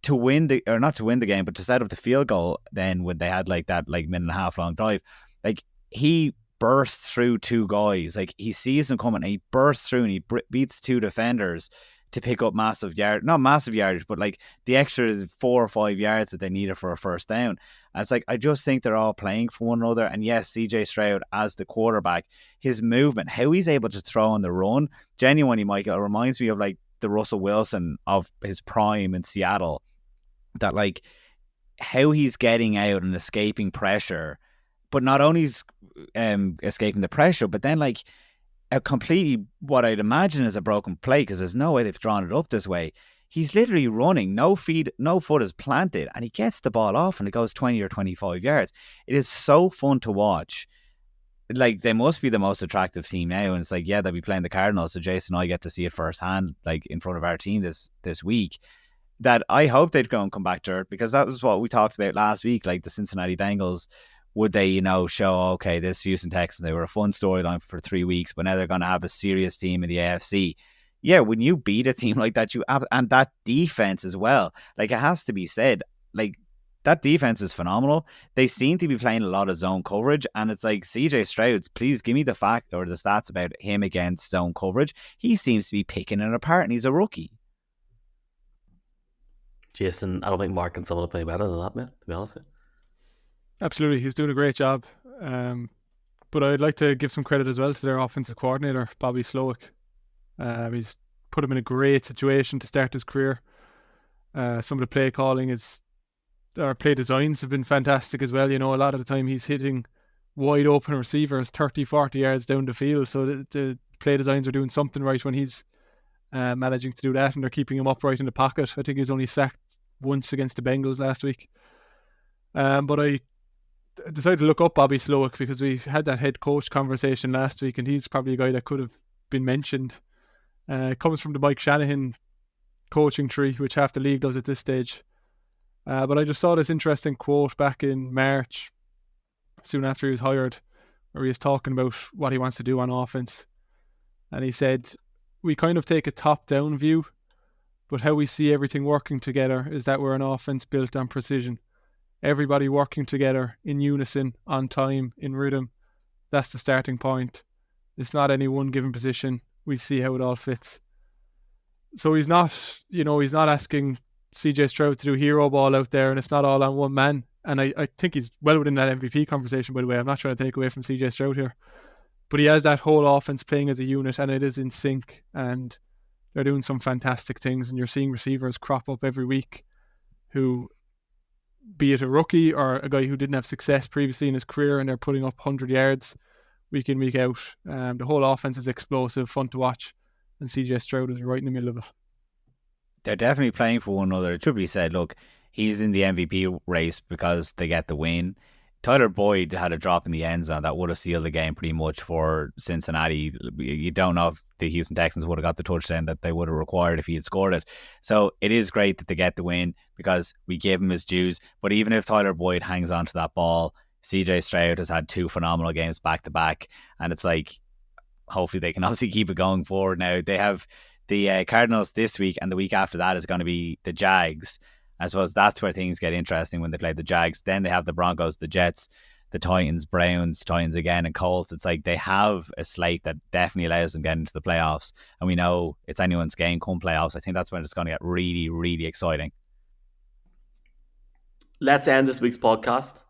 to win not to win the game, but to set up the field goal, then when they had like that like minute and a half long drive, like he bursts through 2 guys. Like he sees them coming and he bursts through and he beats 2 defenders to pick up not massive yardage, but like the extra 4 or 5 yards that they needed for a first down. And it's like, I just think they're all playing for one another. And yes, CJ Stroud as the quarterback, his movement, how he's able to throw on the run, genuinely, Michael, it reminds me of like the Russell Wilson of his prime in Seattle. That like how he's getting out and escaping pressure, but not only escaping the pressure, but then like a completely what I'd imagine is a broken play because there's no way they've drawn it up this way. he's literally running, no foot is planted, and he gets the ball off and it goes 20 or 25 yards. It is so fun to watch. Like, they must be the most attractive team now, and it's like, yeah, they'll be playing the Cardinals, so Jason and I get to see it firsthand, like in front of our team this week. That I hope they'd go and come back to it, because that was what we talked about last week. Like the Cincinnati Bengals, would they, show, okay, this Houston Texans, they were a fun storyline for 3 weeks, but now they're going to have a serious team in the AFC. Yeah, when you beat a team like that, and that defense as well, like, it has to be said, like, that defense is phenomenal. They seem to be playing a lot of zone coverage, and it's like, CJ Stroud, please give me the fact or the stats about him against zone coverage. He seems to be picking it apart, and he's a rookie. Jason, I don't think Mark can sum it up any better than that, man, to be honest with you. Absolutely, he's doing a great job. But I'd like to give some credit as well to their offensive coordinator, Bobby Slowick. He's put him in a great situation to start his career. Some of the play calling our play designs have been fantastic as well. A lot of the time he's hitting wide open receivers 30, 40 yards down the field. So the play designs are doing something right when he's managing to do that, and they're keeping him upright in the pocket. I think he's only sacked once against the Bengals last week. But I decided to look up Bobby Slowick because we had that head coach conversation last week, and he's probably a guy that could have been mentioned. It comes from the Mike Shanahan coaching tree, which half the league does at this stage. But I just saw this interesting quote back in March, soon after he was hired, where he was talking about what he wants to do on offense. And he said, we kind of take a top-down view, but how we see everything working together is that we're an offense built on precision. Everybody working together in unison, on time, in rhythm. That's the starting point. It's not any one given position. We see how it all fits. So he's not asking CJ Stroud to do hero ball out there, and it's not all on one man. And I think he's well within that MVP conversation, by the way. I'm not trying to take away from CJ Stroud here. But he has that whole offense playing as a unit, and it is in sync, and they're doing some fantastic things, and you're seeing receivers crop up every week who, be it a rookie or a guy who didn't have success previously in his career, and they're putting up 100 yards week in, week out. The whole offense is explosive, fun to watch, and CJ Stroud is right in the middle of it. They're definitely playing for one another. It should be said, look, he's in the MVP race because they get the win. Tyler Boyd had a drop in the end zone that would have sealed the game pretty much for Cincinnati. You don't know if the Houston Texans would have got the touchdown that they would have required if he had scored it. So it is great that they get the win because we gave him his dues. But even if Tyler Boyd hangs on to that ball, CJ Stroud has had 2 phenomenal games back to back. And it's like, hopefully they can obviously keep it going forward now. They have the Cardinals this week, and the week after that is going to be the Jags. I suppose that's where things get interesting when they play the Jags. Then they have the Broncos, the Jets, the Titans, Browns, Titans again, and Colts. It's like they have a slate that definitely allows them to get into the playoffs. And we know it's anyone's game come playoffs. I think that's when it's going to get really, really exciting. Let's end this week's podcast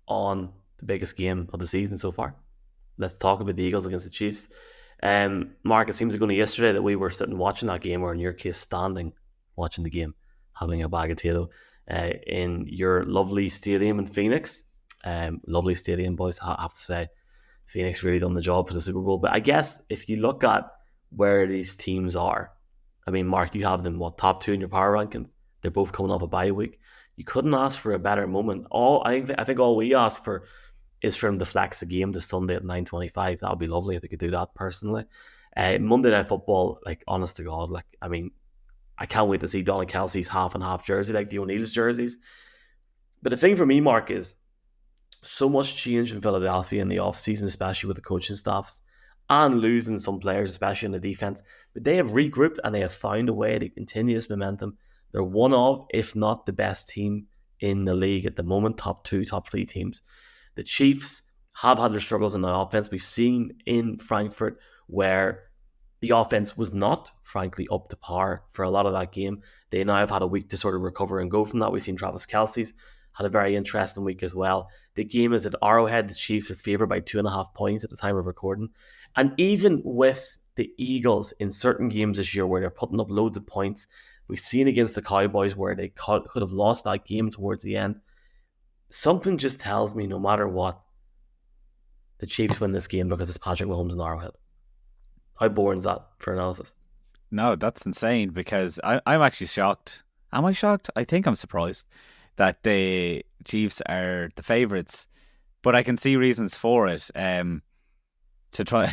on the biggest game of the season so far. Let's talk about the Eagles against the Chiefs. Mark, it seems like only yesterday that we were sitting watching that game, or in your case, standing watching the game, having a bag of Tato in your lovely stadium in Phoenix. Lovely stadium, boys, I have to say. Phoenix really done the job for the Super Bowl. But I guess if you look at where these teams are, I mean, Mark, you have them, top 2 in your power rankings. They're both coming off a bye week. You couldn't ask for a better moment. I think all we ask for is for him to flex the game to Sunday at 9:25. That would be lovely if they could do that personally. Monday Night Football, like, honest to God, like, I mean, I can't wait to see Donna Kelsey's half and half jersey, like the O'Neill's jerseys. But the thing for me, Mark, is so much change in Philadelphia in the offseason, especially with the coaching staffs, and losing some players, especially in the defense. But they have regrouped and they have found a way to continue this momentum. They're one of, if not the best team in the league at the moment, top 2, top 3 teams. The Chiefs have had their struggles in the offense. We've seen in Frankfurt where the offense was not, frankly, up to par for a lot of that game. They now have had a week to sort of recover and go from that. We've seen Travis Kelce's had a very interesting week as well. The game is at Arrowhead. The Chiefs are favoured by 2.5 points at the time of recording. And even with the Eagles in certain games this year where they're putting up loads of points, we've seen against the Cowboys where they could have lost that game towards the end. Something just tells me no matter what, the Chiefs win this game because it's Patrick Mahomes and Arrowhead. How boring is that for analysis? No, that's insane because I'm actually shocked. Am I shocked? I think I'm surprised that the Chiefs are the favourites, but I can see reasons for it. To try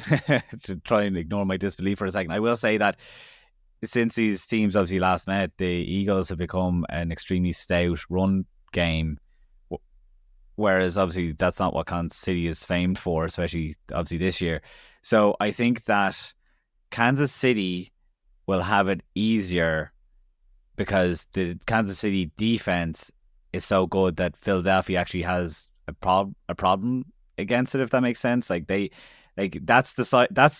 to try and ignore my disbelief for a second, I will say that since these teams obviously last met, the Eagles have become an extremely stout run game, whereas obviously that's not what Kansas City is famed for, especially obviously this year. So I think that Kansas City will have it easier because the Kansas City defense is so good that Philadelphia actually has a problem against it, if that makes sense. That's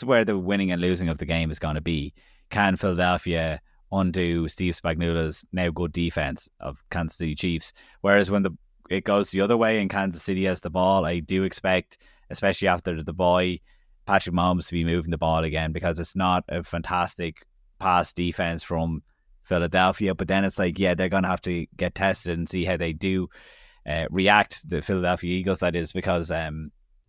where the winning and losing of the game is going to be. Can Philadelphia undo Steve Spagnuolo's now good defense of Kansas City Chiefs? Whereas when it goes the other way and Kansas City has the ball, I do expect, especially after the bye, Patrick Mahomes to be moving the ball again, because it's not a fantastic pass defense from Philadelphia. But then it's like, yeah, they're going to have to get tested and see how they do react, the Philadelphia Eagles, that is, because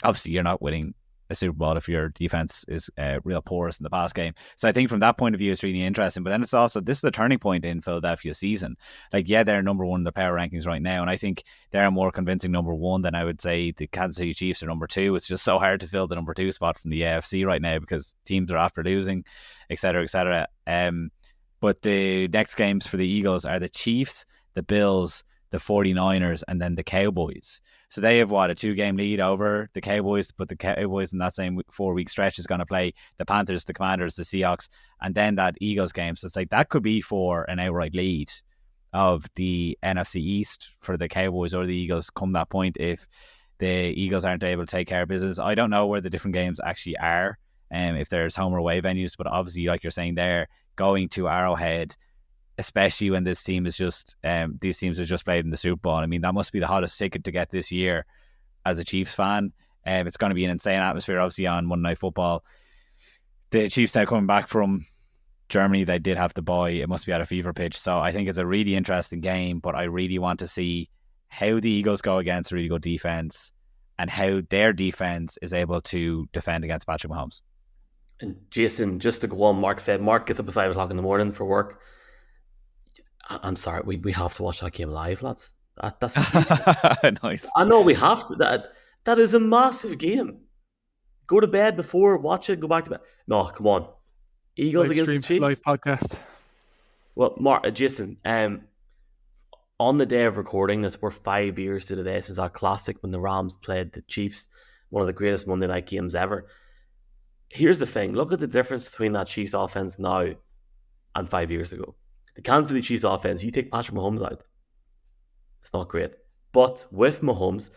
obviously you're not winning a Super Bowl if your defense is real porous in the pass game. So I think from that point of view, it's really interesting. But then it's also, this is the turning point in Philadelphia's season. Like, yeah, they're number one in the power rankings right now, and I think they're a more convincing number one than I would say the Kansas City Chiefs are number two. It's just so hard to fill the number two spot from the AFC right now because teams are after losing, etc., etc. But the next games for the Eagles are the Chiefs, the Bills, the 49ers, and then the Cowboys. So they have, a 2-game lead over the Cowboys, but the Cowboys in that same 4-week stretch is going to play the Panthers, the Commanders, the Seahawks, and then that Eagles game. So it's like that could be for an outright lead of the NFC East for the Cowboys or the Eagles come that point if the Eagles aren't able to take care of business. I don't know where the different games actually are, if there's home or away venues, but obviously, like you're saying there, going to Arrowhead, especially when this team is just these teams have just played in the Super Bowl. I mean, that must be the hottest ticket to get this year as a Chiefs fan. It's going to be an insane atmosphere, obviously, on Monday Night Football. The Chiefs now coming back from Germany, they did have the bye. It must be at a fever pitch. So I think it's a really interesting game, but I really want to see how the Eagles go against a really good defense and how their defense is able to defend against Patrick Mahomes. And Jason, just to go on, Mark said, Mark gets up at 5 o'clock in the morning for work. I'm sorry, we have to watch that game live, lads. That's nice. I know we have to. That is a massive game. Go to bed before, watch it, go back to bed. No, come on. Eagles against the Chiefs. Live podcast. Well, Mark, Jason, on the day of recording this, we're 5 years to the day since that classic when the Rams played the Chiefs, one of the greatest Monday night games ever. Here's the thing. Look at the difference between that Chiefs offense now and 5 years ago. The Kansas City Chiefs offense, you take Patrick Mahomes out, it's not great. But with Mahomes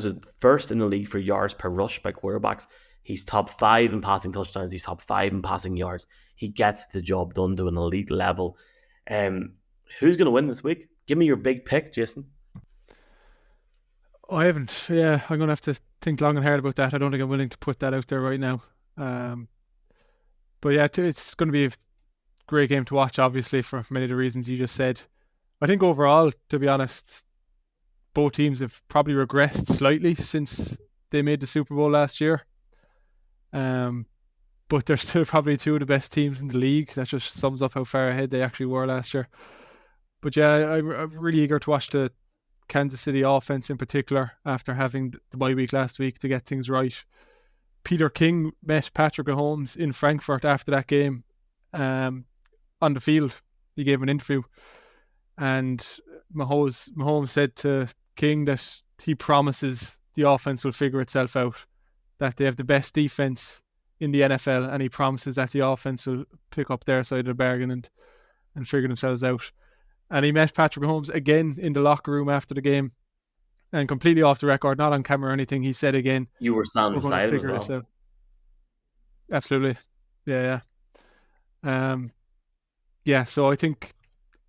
is first in the league for yards per rush by quarterbacks. He's top 5 in passing touchdowns. He's top 5 in passing yards. He gets the job done to an elite level. Who's going to win this week? Give me your big pick, Jason. I haven't. Yeah, I'm going to have to think long and hard about that. I don't think I'm willing to put that out there right now. But yeah, it's going to be a great game to watch, obviously, for many of the reasons you just said. I think overall, to be honest, both teams have probably regressed slightly since they made the Super Bowl last year. But they're still probably two of the best teams in the league. That just sums up how far ahead they actually were last year. But yeah, I'm really eager to watch the Kansas City offense in particular after having the bye week last week to get things right. Peter King met Patrick Mahomes in Frankfurt after that game on the field. He gave an interview, and Mahomes said to King that he promises the offense will figure itself out, that they have the best defense in the NFL, and he promises that the offense will pick up their side of the bargain and figure themselves out. And he met Patrick Mahomes again in the locker room after the game, and completely off the record, not on camera or anything, he said again, you were standing beside him as well. Absolutely. Yeah. Yeah, so I think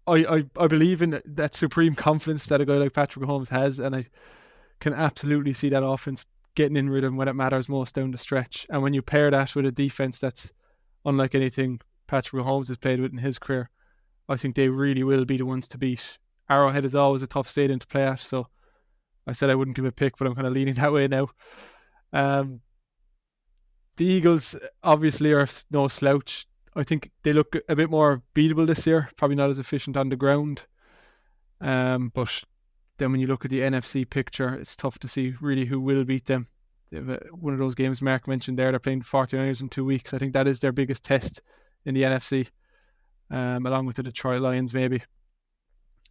I believe in that supreme confidence that a guy like Patrick Mahomes has, and I can absolutely see that offense getting in rhythm when it matters most down the stretch. And when you pair that with a defense that's unlike anything Patrick Mahomes has played with in his career, I think they really will be the ones to beat. Arrowhead is always a tough stadium to play at, so I said I wouldn't give a pick, but I'm kind of leaning that way now. The Eagles obviously are no slouch. I think they look a bit more beatable this year. Probably not as efficient on the ground. But then when you look at the NFC picture, it's tough to see really who will beat them. One of those games Mark mentioned there, they're playing 49ers in 2 weeks. I think that is their biggest test in the NFC, along with the Detroit Lions maybe.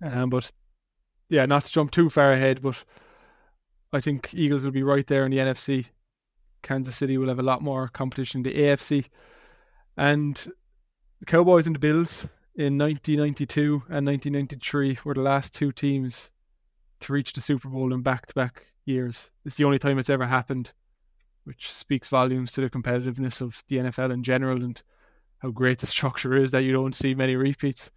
But yeah, not to jump too far ahead, but I think Eagles will be right there in the NFC. Kansas City will have a lot more competition in the AFC. And the Cowboys and the Bills in 1992 and 1993 were the last two teams to reach the Super Bowl in back-to-back years. It's the only time it's ever happened, which speaks volumes to the competitiveness of the NFL in general and how great the structure is that you don't see many repeats.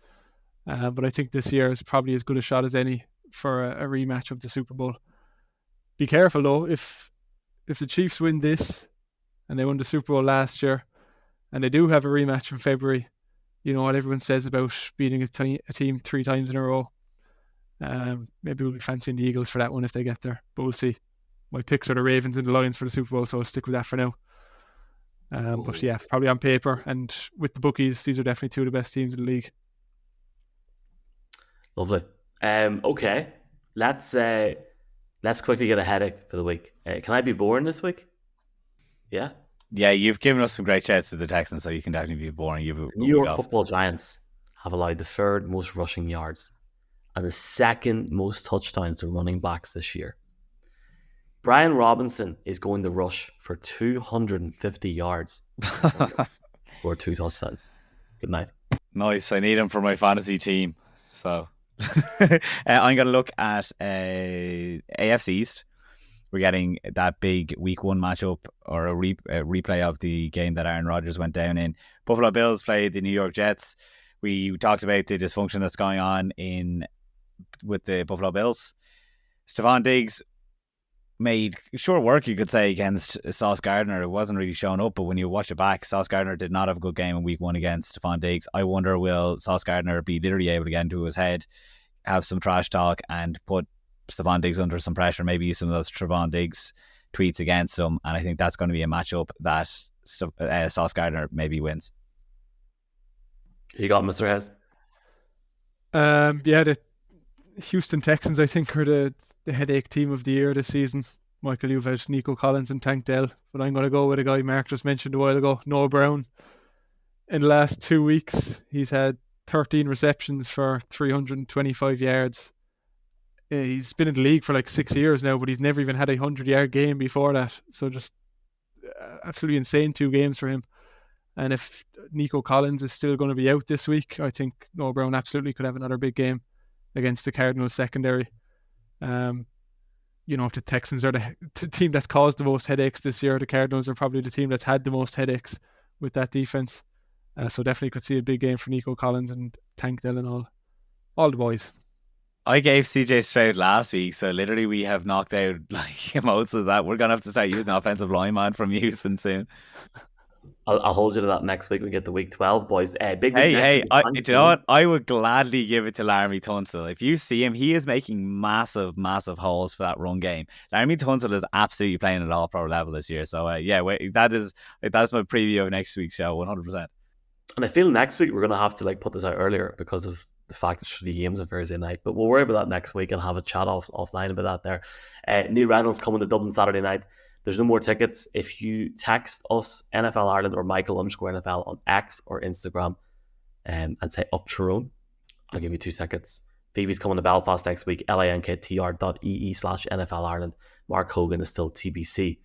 But I think this year is probably as good a shot as any for a rematch of the Super Bowl. Be careful though, if the Chiefs win this and they won the Super Bowl last year and they do have a rematch in February, you know what everyone says about beating a team 3 times in a row. Maybe we'll be fancying the Eagles for that one if they get there, but we'll see. My picks are the Ravens and the Lions for the Super Bowl, so I'll stick with that for now. But yeah, probably on paper and with the bookies, these are definitely 2 of the best teams in the league. Lovely. Okay, let's quickly get a headache for the week. Can I be boring this week? Yeah. Yeah, you've given us some great shouts with the Texans, so you can definitely be boring. The New York Football Giants have allowed the 3rd most rushing yards and the 2nd most touchdowns to running backs this year. Brian Robinson is going to rush for 250 yards. Score 2 touchdowns. Good night. Nice. I need him for my fantasy team. So I'm going to look at AFC East. We're getting that big week 1 matchup or a replay of the game that Aaron Rodgers went down in. Buffalo Bills played the New York Jets. We talked about the dysfunction that's going on with the Buffalo Bills. Stephon Diggs made short work, you could say, against Sauce Gardner. It wasn't really showing up, but when you watch it back, Sauce Gardner did not have a good game in week 1 against Stephon Diggs. I wonder, will Sauce Gardner be literally able to get into his head, have some trash talk, and put Stephon Diggs under some pressure, maybe use some of those Stephon Diggs tweets against him, and I think that's going to be a matchup that Sauce Gardner maybe wins. You got Mr. Hess? Yeah, the Houston Texans, I think, are the headache team of the year this season. Michael, you've had Nico Collins and Tank Dell, but I'm going to go with a guy Mark just mentioned a while ago, Noah Brown. In the last 2 weeks, he's had 13 receptions for 325 yards. He's been in the league for like 6 years now, but he's never even had a 100-yard game before that. So just absolutely insane 2 games for him. And if Nico Collins is still going to be out this week, I think Noah Brown absolutely could have another big game against the Cardinals secondary. You know, if the Texans are the team that's caused the most headaches this year, the Cardinals are probably the team that's had the most headaches with that defense. So definitely could see a big game for Nico Collins and Tank Dell and all the boys. I gave CJ Stroud last week, so literally we have knocked out like most of that. We're going to have to start using offensive lineman from Houston soon. I'll hold you to that next week. We get to week 12, boys. Big week do you know what? I would gladly give it to Laramie Tunsil. If you see him, he is making massive, massive hauls for that run game. Laramie Tunsil is absolutely playing at all pro level this year. So that's my preview of next week's show, 100%. And I feel next week we're going to have to put this out earlier because of the fact that the games on Thursday night. But we'll worry about that next week and have a chat offline about that there. Neil Reynolds coming to Dublin Saturday night. There's no more tickets. If you text us, NFL Ireland or Michael_NFL on X or Instagram and say up Tyrone, I'll give you 2 tickets. Phoebe's coming to Belfast next week, lanktr.ee/NFL Ireland. Mark Hogan is still TBC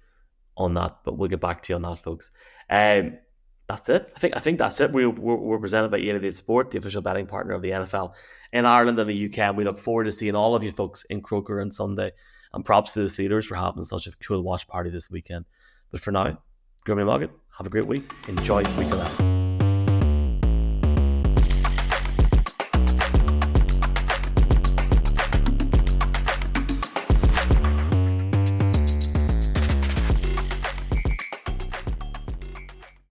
on that, but we'll get back to you on that, folks. That's it. I think that's it. We're presented by 888 Sport, the official betting partner of the NFL in Ireland and the UK, and we look forward to seeing all of you folks in Croker on Sunday. And props to the Steelers for having such a cool watch party this weekend. But for now, Grimmy Mogget, have a great week. Enjoy week 11.